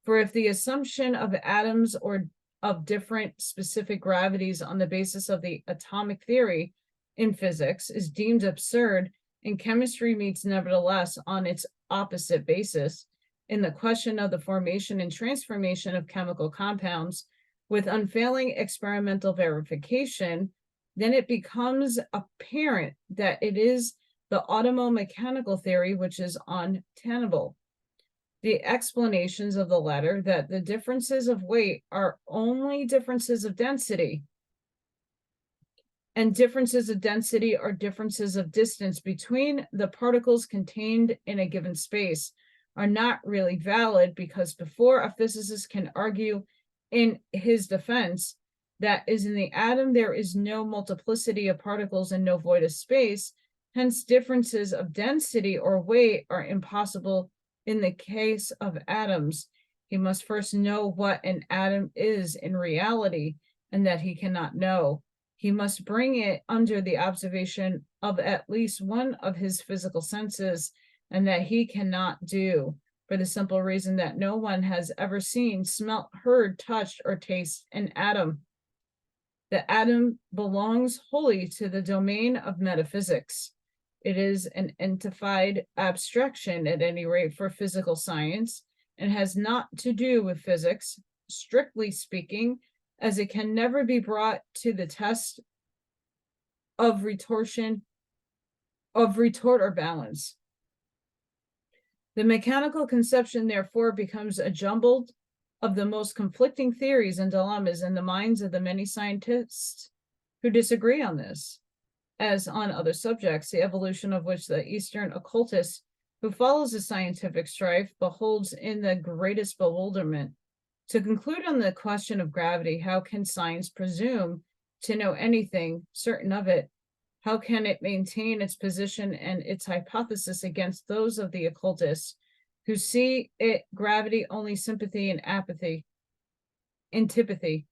For if the assumption of atoms or of different specific gravities on the basis of the atomic theory in physics is deemed absurd, and chemistry meets nevertheless on its opposite basis, in the question of the formation and transformation of chemical compounds with unfailing experimental verification, then it becomes apparent that it is the automechanical theory which is untenable. The explanations of the latter, that the differences of weight are only differences of density, and differences of density are differences of distance between the particles contained in a given space, are not really valid, because before a physicist can argue in his defense that is in the atom there is no multiplicity of particles and no void of space, hence differences of density or weight are impossible in the case of atoms. He must first know what an atom is in reality, and that he cannot know. He must bring it under the observation of at least one of his physical senses, and that he cannot do, for the simple reason that no one has ever seen, smelt, heard, touched, or tasted an atom. The atom belongs wholly to the domain of metaphysics. It is an entified abstraction, at any rate, for physical science, and has not to do with physics, strictly speaking, as it can never be brought to the test of retort or balance. The mechanical conception, therefore, becomes a jumble of the most conflicting theories and dilemmas in the minds of the many scientists who disagree on this, as on other subjects, the evolution of which the Eastern occultist who follows the scientific strife beholds in the greatest bewilderment. To conclude on the question of gravity, how can science presume to know anything certain of it? How can it maintain its position and its hypothesis against those of the occultists who see it gravity only sympathy and apathy, antipathy,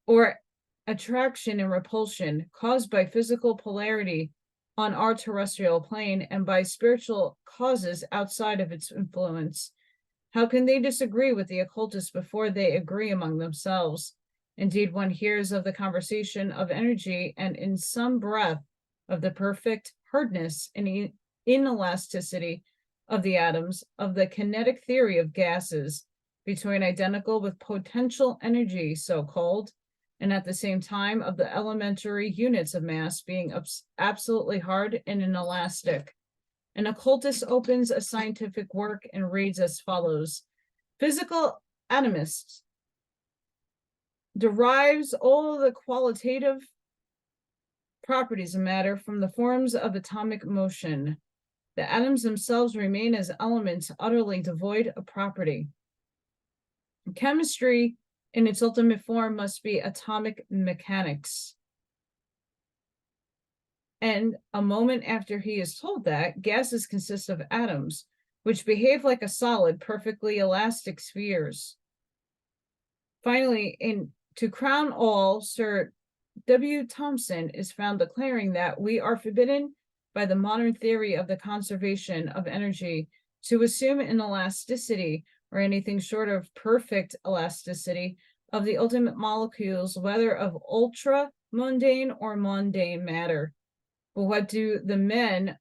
or attraction and repulsion caused by physical polarity on our terrestrial plane and by spiritual causes outside of its influence? How can they disagree with the occultists before they agree among themselves? Indeed, one hears of the conversation of energy and in some breath of the perfect hardness and inelasticity of the atoms, of the kinetic theory of gases, between identical with potential energy, so-called, and at the same time of the elementary units of mass being absolutely hard and inelastic. An occultist opens a scientific work and reads as follows: physical atomists derives all the qualitative properties of matter from the forms of atomic motion. The atoms themselves remain as elements utterly devoid of property. Chemistry in its ultimate form must be atomic mechanics. And a moment after he is told that, gases consist of atoms, which behave like a solid, perfectly elastic spheres. Finally, to crown all, Sir W. Thomson is found declaring that we are forbidden by the modern theory of the conservation of energy to assume an elasticity or anything short of perfect elasticity of the ultimate molecules, whether of ultra mundane or mundane matter. But what do the men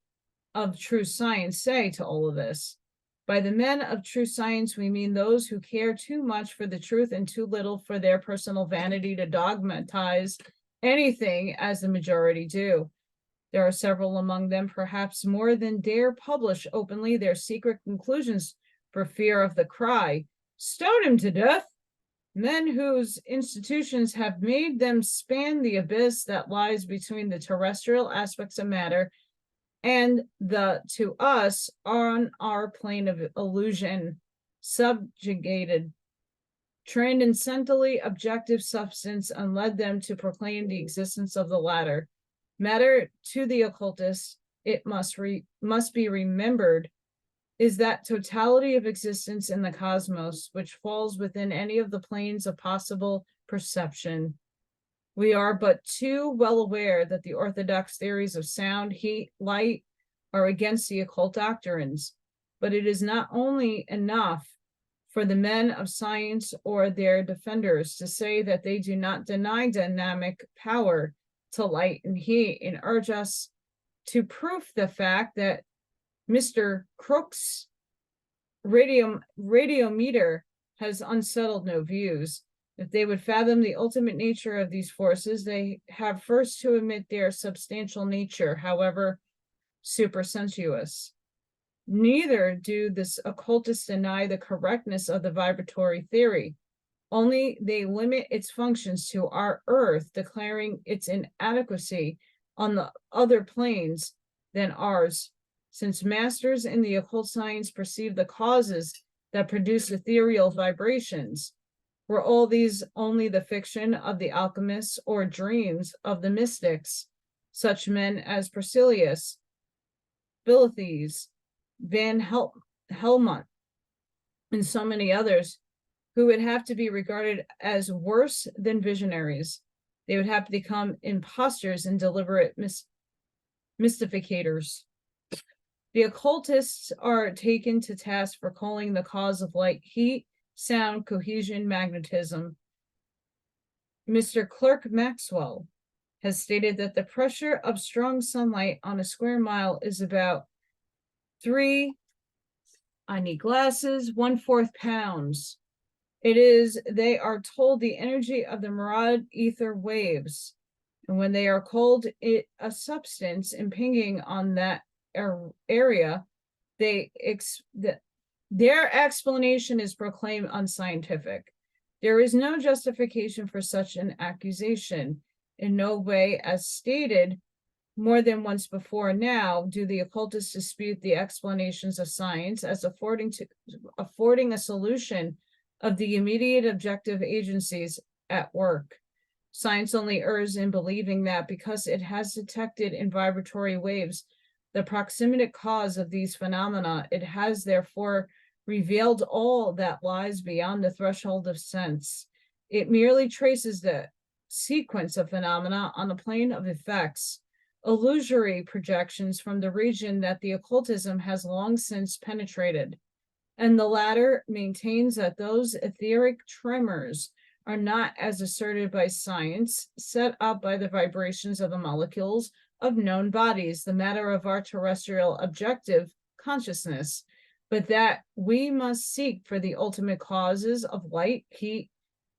of true science say to all of this? By the men of true science, we mean those who care too much for the truth and too little for their personal vanity to dogmatize anything as the majority do. There are several among them, perhaps more than dare publish openly their secret conclusions for fear of the cry, "Stone him to death!" Men whose institutions have made them span the abyss that lies between the terrestrial aspects of matter and the, to us, on our plane of illusion, subjugated, transcendently objective substance, and led them to proclaim the existence of the latter. Matter, to the occultist, it must be remembered, is that totality of existence in the cosmos, which falls within any of the planes of possible perception. We are but too well aware that the orthodox theories of sound, heat, light are against the occult doctrines, but it is not only enough for the men of science or their defenders to say that they do not deny dynamic power to light and heat and urge us to prove the fact that Mr. Crookes radiometer has unsettled no views. If they would fathom the ultimate nature of these forces, they have first to admit their substantial nature, however supersensuous. Neither do the occultists deny the correctness of the vibratory theory. Only they limit its functions to our earth, declaring its inadequacy on the other planes than ours. Since masters in the occult science perceive the causes that produce ethereal vibrations, were all these only the fiction of the alchemists or dreams of the mystics, such men as Berzelius, Bilithes, Van Helmont, and so many others, who would have to be regarded as worse than visionaries. They would have to become imposters and deliberate mystificators. The occultists are taken to task for calling the cause of light heat, sound, cohesion, magnetism. Mr. Clerk Maxwell has stated that the pressure of strong sunlight on a square mile is about 3, I need glasses, 1/4 pounds. It is, they are told, the energy of the Murad ether waves. And when they are called a substance impinging on that area, their explanation is proclaimed unscientific. There is no justification for such an accusation. In no way, as stated more than once before now, do the occultists dispute the explanations of science as affording a solution of the immediate objective agencies at work. Science only errs in believing that because it has detected in vibratory waves the proximate cause of these phenomena, it has therefore revealed all that lies beyond the threshold of sense. It merely traces the sequence of phenomena on the plane of effects, illusory projections from the region that the occultism has long since penetrated. And the latter maintains that those etheric tremors are not, as asserted by science, set up by the vibrations of the molecules of known bodies, the matter of our terrestrial objective consciousness, but that we must seek for the ultimate causes of light, heat,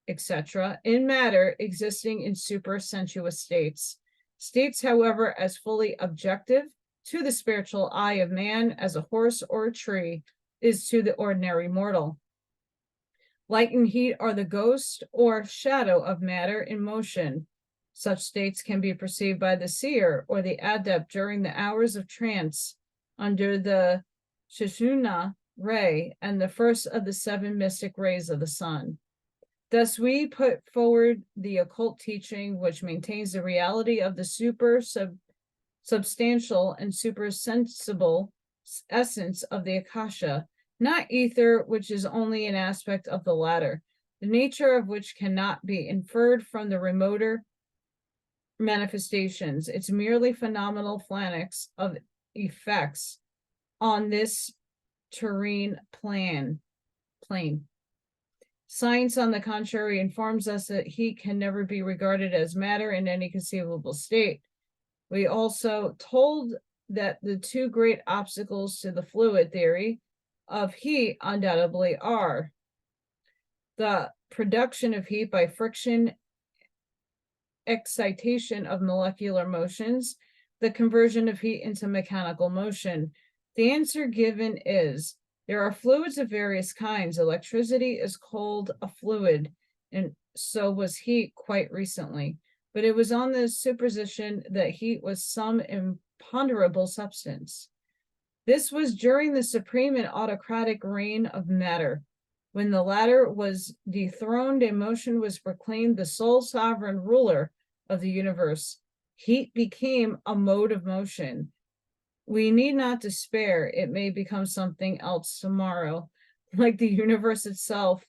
etc., in matter existing in supersensuous states. States, however, as fully objective to the spiritual eye of man as a horse or a tree is to the ordinary mortal. Light and heat are the ghost or shadow of matter in motion. Such states can be perceived by the seer or the adept during the hours of trance under the Sushumna ray and the first of the 7 mystic rays of the sun. Thus, we put forward the occult teaching which maintains the reality of the substantial and supersensible essence of the Akasha, not ether, which is only an aspect of the latter, the nature of which cannot be inferred from the remoter manifestations. It's merely phenomenal phalanx of effects on this terrene plane. Science, on the contrary, informs us that heat can never be regarded as matter in any conceivable state. We also told that the 2 great obstacles to the fluid theory of heat undoubtedly are the production of heat by friction, excitation of molecular motions, the conversion of heat into mechanical motion. The answer given is there are fluids of various kinds. Electricity is called a fluid, and so was heat quite recently. But it was on the supposition that heat was some imponderable substance. This was during the supreme and autocratic reign of matter. When the latter was dethroned and motion was proclaimed the sole sovereign ruler of the universe, heat became a mode of motion. We need not despair. It may become something else tomorrow. Like the universe itself,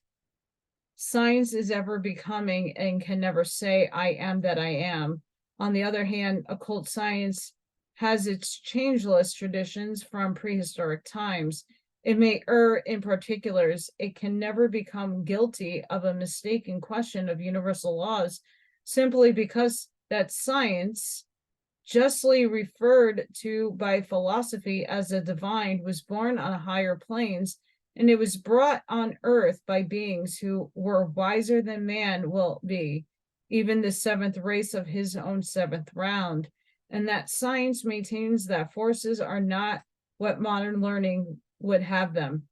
science is ever becoming and can never say, I am that I am. On the other hand, occult science has its changeless traditions from prehistoric times. It may err in particulars. It can never become guilty of a mistaken question of universal laws simply because that science, justly referred to by philosophy as a divine, was born on higher planes and it was brought on earth by beings who were wiser than man will be, even the seventh race of his own seventh round, and that science maintains that forces are not what modern learning would have them.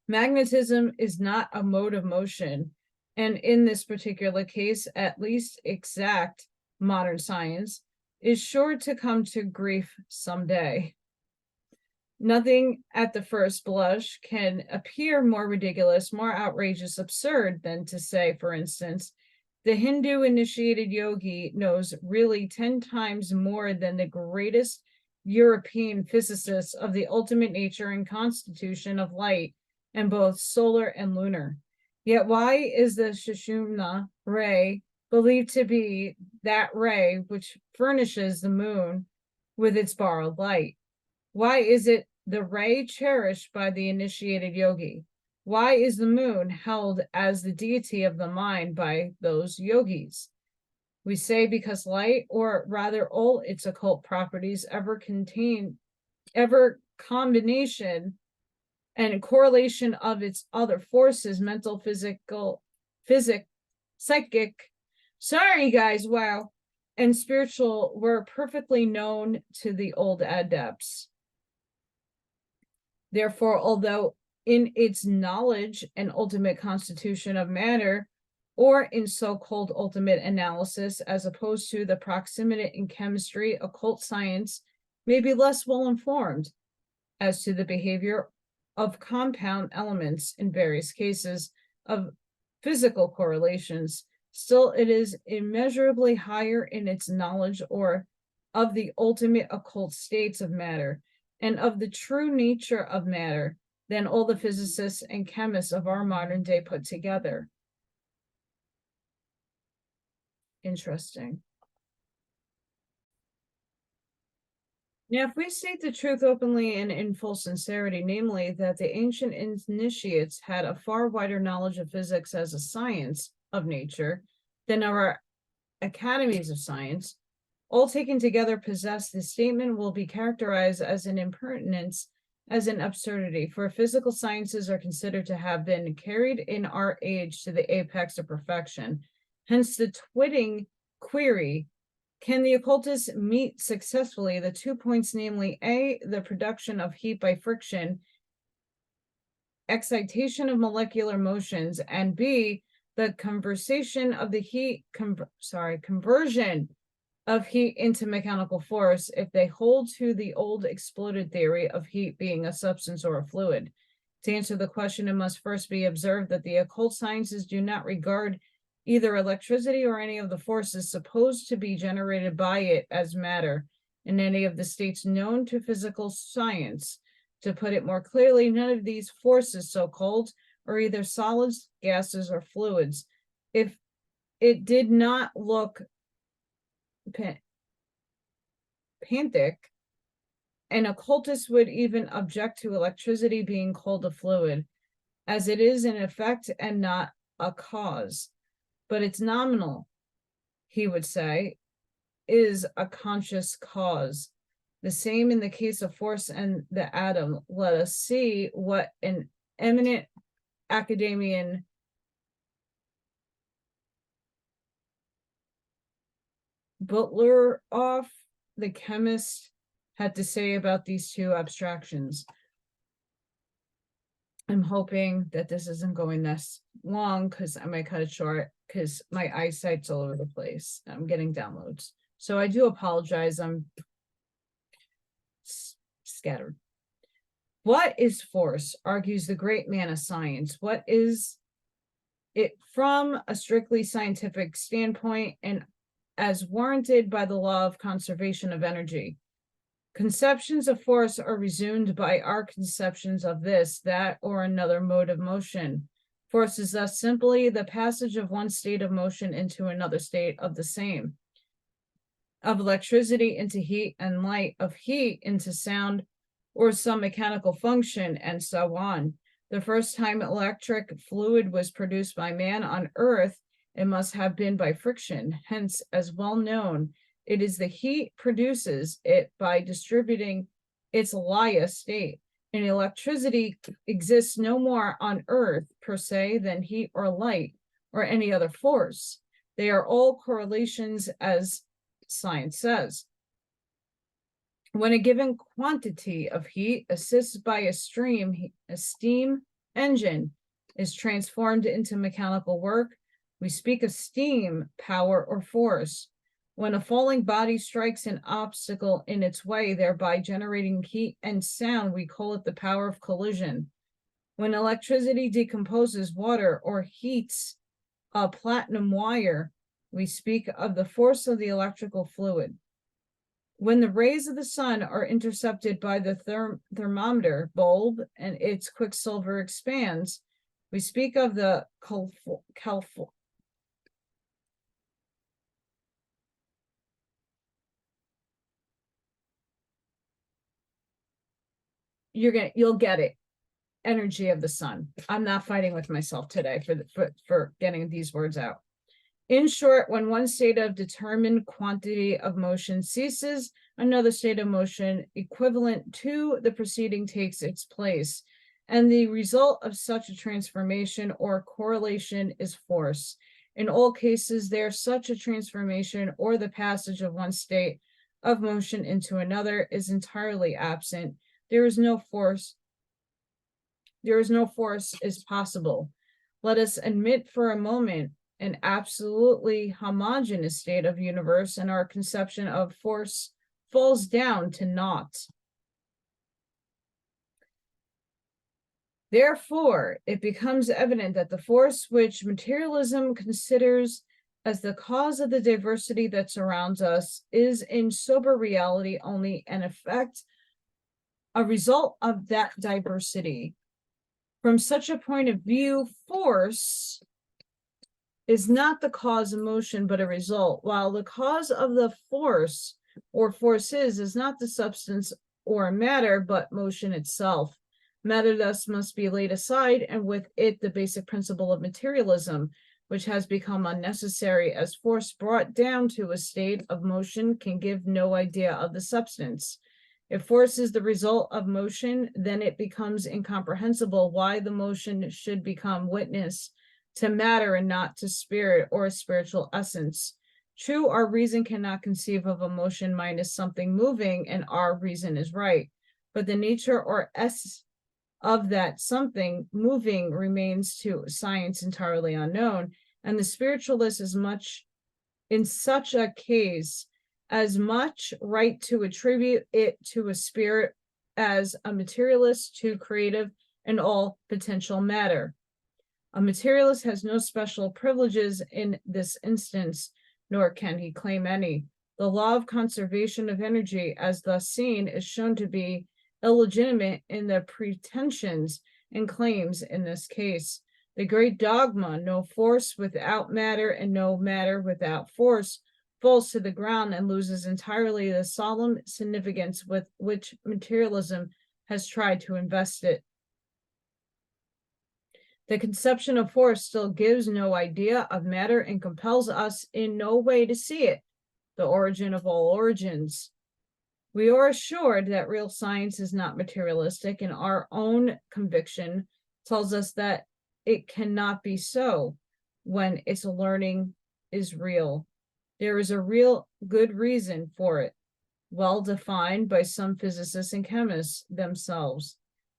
Magnetism is not a mode of motion, and in this particular case, at least exact modern science is sure to come to grief someday. Nothing at the first blush can appear more ridiculous, more outrageous, absurd than to say, for instance, the Hindu initiated yogi knows really 10 times more than the greatest European physicists of the ultimate nature and constitution of light, and both solar and lunar. Yet why is the Sushumna ray believed to be that ray which furnishes the moon with its borrowed light? Why is it the ray cherished by the initiated yogi? Why is the moon held as the deity of the mind by those yogis? We say because light, or rather all its occult properties, ever combination and correlation of its other forces, mental, physical, psychic, sorry guys, wow, and spiritual, were perfectly known to the old adepts. Therefore, although in its knowledge and ultimate constitution of matter, or in so-called ultimate analysis, as opposed to the proximate in chemistry, occult science may be less well informed as to the behavior of compound elements in various cases of physical correlations. Still, it is immeasurably higher in its knowledge or of the ultimate occult states of matter and of the true nature of matter than all the physicists and chemists of our modern day put together. Interesting. Now, if we state the truth openly and in full sincerity, namely that the ancient initiates had a far wider knowledge of physics as a science of nature than our academies of science, all taken together possess, the statement will be characterized as an impertinence, as an absurdity, for physical sciences are considered to have been carried in our age to the apex of perfection. Hence the twitting query, can the occultists meet successfully the 2 points, namely A, the production of heat by friction, excitation of molecular motions, and B, the conversion of the conversion of heat into mechanical force, if they hold to the old exploded theory of heat being a substance or a fluid? To answer the question, it must first be observed that the occult sciences do not regard either electricity or any of the forces supposed to be generated by it as matter in any of the states known to physical science. To put it more clearly, none of these forces, so-called, are either solids, gases, or fluids. If it did not look panthic, an occultist would even object to electricity being called a fluid, as it is an effect and not a cause. But it's nominal, he would say, is a conscious cause. The same in the case of force and the atom. Let us see what an eminent academician Butler-off, the chemist, had to say about these two abstractions. I'm hoping that this isn't going this long because I might cut it short because my eyesight's all over the place. I'm getting downloads. So I do apologize. I'm scattered. What is force, argues the great man of science? What is it from a strictly scientific standpoint and as warranted by the law of conservation of energy? Conceptions of force are resumed by our conceptions of this, that, or another mode of motion. Force is thus simply the passage of one state of motion into another state of the same. Of electricity into heat and light, of heat into sound or some mechanical function, and so on. The first time electric fluid was produced by man on earth, it must have been by friction. Hence, as well known, it is the heat produces it by distributing its Laya state. and electricity exists no more on Earth per se than heat or light or any other force. They are all correlations, as science says. When a given quantity of heat assisted by a steam engine is transformed into mechanical work, we speak of steam power or force. When a falling body strikes an obstacle in its way, thereby generating heat and sound, we call it the power of collision. When electricity decomposes water or heats a platinum wire, we speak of the force of the electrical fluid. When the rays of the sun are intercepted by the thermometer bulb and its quicksilver expands, we speak of the you'll get it. Energy of the sun. I'm not fighting with myself today for getting these words out. In short, when one state of determined quantity of motion ceases, another state of motion equivalent to the preceding takes its place, and the result of such a transformation or correlation is force. In all cases, there's such a transformation or the passage of one state of motion into another is entirely absent. There is no force is possible. Let us admit for a moment an absolutely homogeneous state of universe, and our conception of force falls down to naught. Therefore, it becomes evident that the force which materialism considers as the cause of the diversity that surrounds us is in sober reality only an effect, a result of that diversity. From such a point of view, force is not the cause of motion, but a result, while the cause of the force or forces is not the substance or matter, but motion itself. Matter thus must be laid aside, and with it the basic principle of materialism, which has become unnecessary, as force brought down to a state of motion can give no idea of the substance. If force is the result of motion, then it becomes incomprehensible why the motion should become witness to matter and not to spirit or a spiritual essence. True, our reason cannot conceive of a motion minus something moving, and our reason is right. But the nature or essence of that something moving remains to science entirely unknown, and the spiritualist is much, in such a case, as much right to attribute it to a spirit as a materialist to creative and all potential matter. A materialist has no special privileges in this instance, nor can he claim any. The law of conservation of energy, as thus seen, is shown to be illegitimate in the pretensions and claims in this case. The great dogma, no force without matter and no matter without force, falls to the ground and loses entirely the solemn significance with which materialism has tried to invest it. The conception of force still gives no idea of matter and compels us in no way to see it, the origin of all origins. We are assured that real science is not materialistic, and our own conviction tells us that it cannot be so when its learning is real. There is a real good reason for it, well defined by some physicists and chemists themselves.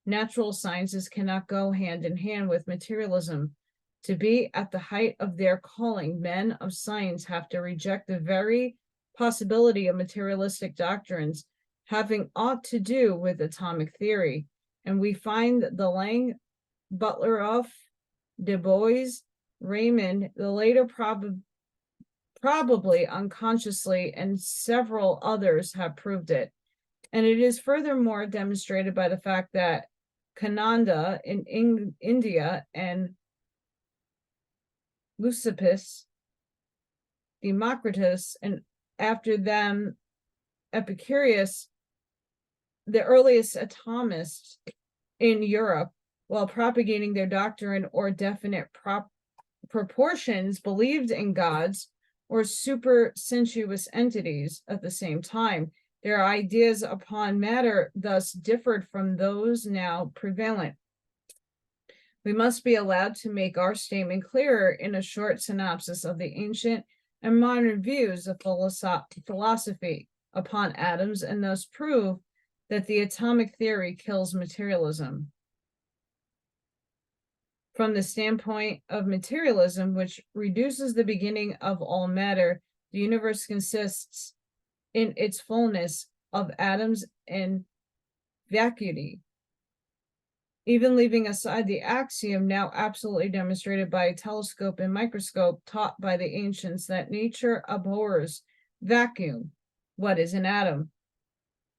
Natural sciences cannot go hand in hand with materialism. To be at the height of their calling, men of science have to reject the very possibility of materialistic doctrines having aught to do with atomic theory. And we find the Lang, Butler-Uff, Du Bois, Raymond, the later probably unconsciously, and several others have proved it. And it is furthermore demonstrated by the fact that Kananda in India and Leucippus, Democritus, and after them Epicurus, the earliest atomists in Europe, while propagating their doctrine or definite proportions, believed in gods or supersensuous entities at the same time. Their ideas upon matter thus differed from those now prevalent. We must be allowed to make our statement clearer in a short synopsis of the ancient and modern views of philosophy upon atoms, and thus prove that the atomic theory kills materialism. From the standpoint of materialism, which reduces the beginning of all matter, the universe consists in its fullness of atoms and vacuity. Even leaving aside the axiom now absolutely demonstrated by a telescope and microscope taught by the ancients that nature abhors vacuum. What is an atom?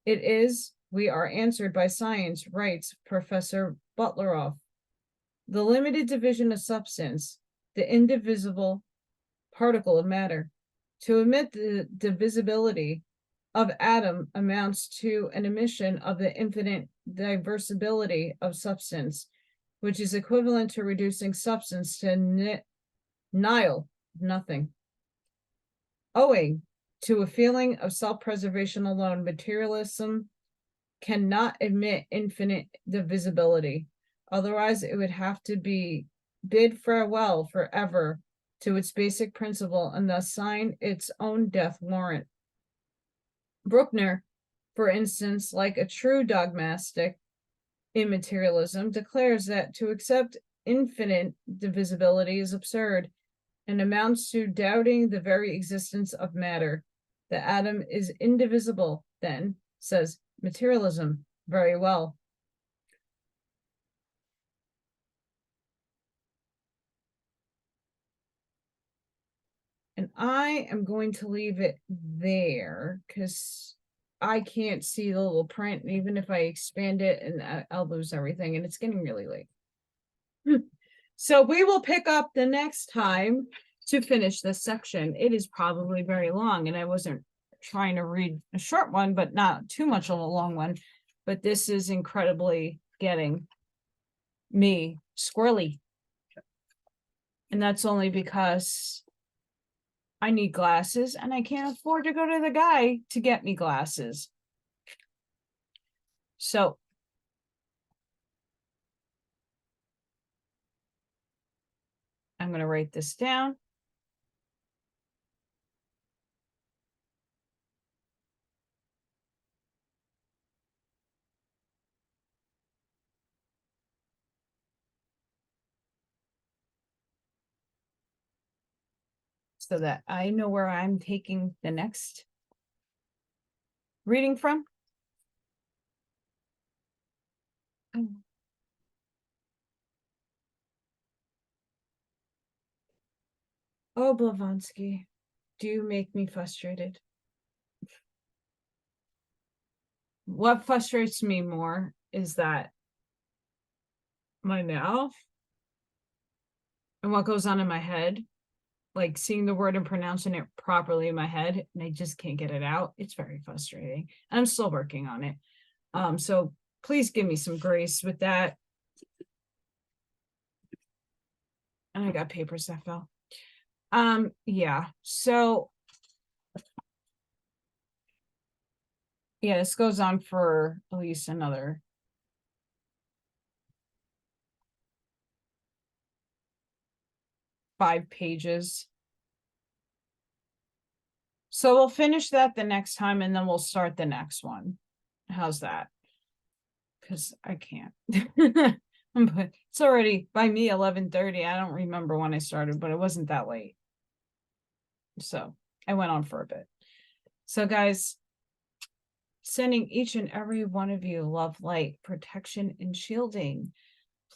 It is, we are answered by science, writes Professor Butleroff, the limited division of substance, the indivisible particle of matter. To admit the divisibility of atom amounts to an admission of the infinite diversibility of substance, which is equivalent to reducing substance to nihil, nothing. Owing to a feeling of self-preservation alone, materialism cannot admit infinite divisibility. Otherwise, it would have to be bid farewell forever to its basic principle and thus sign its own death warrant. Bruckner, for instance, like a true dogmatic in materialism, declares that to accept infinite divisibility is absurd and amounts to doubting the very existence of matter. The atom is indivisible, then, says materialism. Very well. And I am going to leave it there because I can't see the little print. And even if I expand it, and I'll lose everything, and it's getting really late. So we will pick up the next time to finish this section. It is probably very long, and I wasn't trying to read a short one, but not too much of a long one. But this is incredibly getting me squirrely. And that's only because I need glasses and I can't afford to go to the guy to get me glasses. So I'm going to write this down. So that I know where I'm taking the next reading from. Oh, Blavatsky, do you make me frustrated? What frustrates me more is that my mouth and what goes on in my head, like seeing the word and pronouncing it properly in my head, and I just can't get it out. It's very frustrating. I'm still working on it. So please give me some grace with that. And I got papers that fell. Yeah, so yeah, this goes on for at least another 5 pages. So we'll finish that the next time, and then we'll start the next one. How's that? Because I can't. But it's already, by me, 11:30. I don't remember when I started, but it wasn't that late. So I went on for a bit. So guys, sending each and every one of you love, light, protection, and shielding.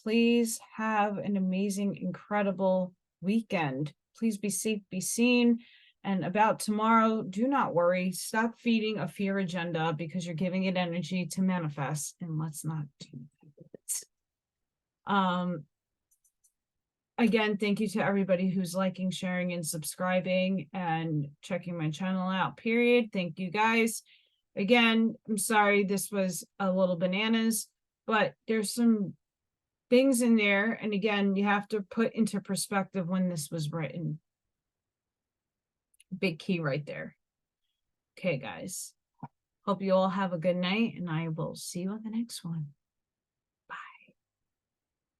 Please have an amazing, incredible weekend. Please be safe, be seen. And about tomorrow, do not worry. Stop feeding a fear agenda because you're giving it energy to manifest, and let's not do that. Again, thank you to everybody who's liking, sharing, and subscribing and checking my channel out, period. Thank you guys. Again, I'm sorry this was a little bananas, but there's some things in there. And again, you have to put into perspective when this was written. Big key right there. Okay, guys. Hope you all have a good night, and I will see you on the next one.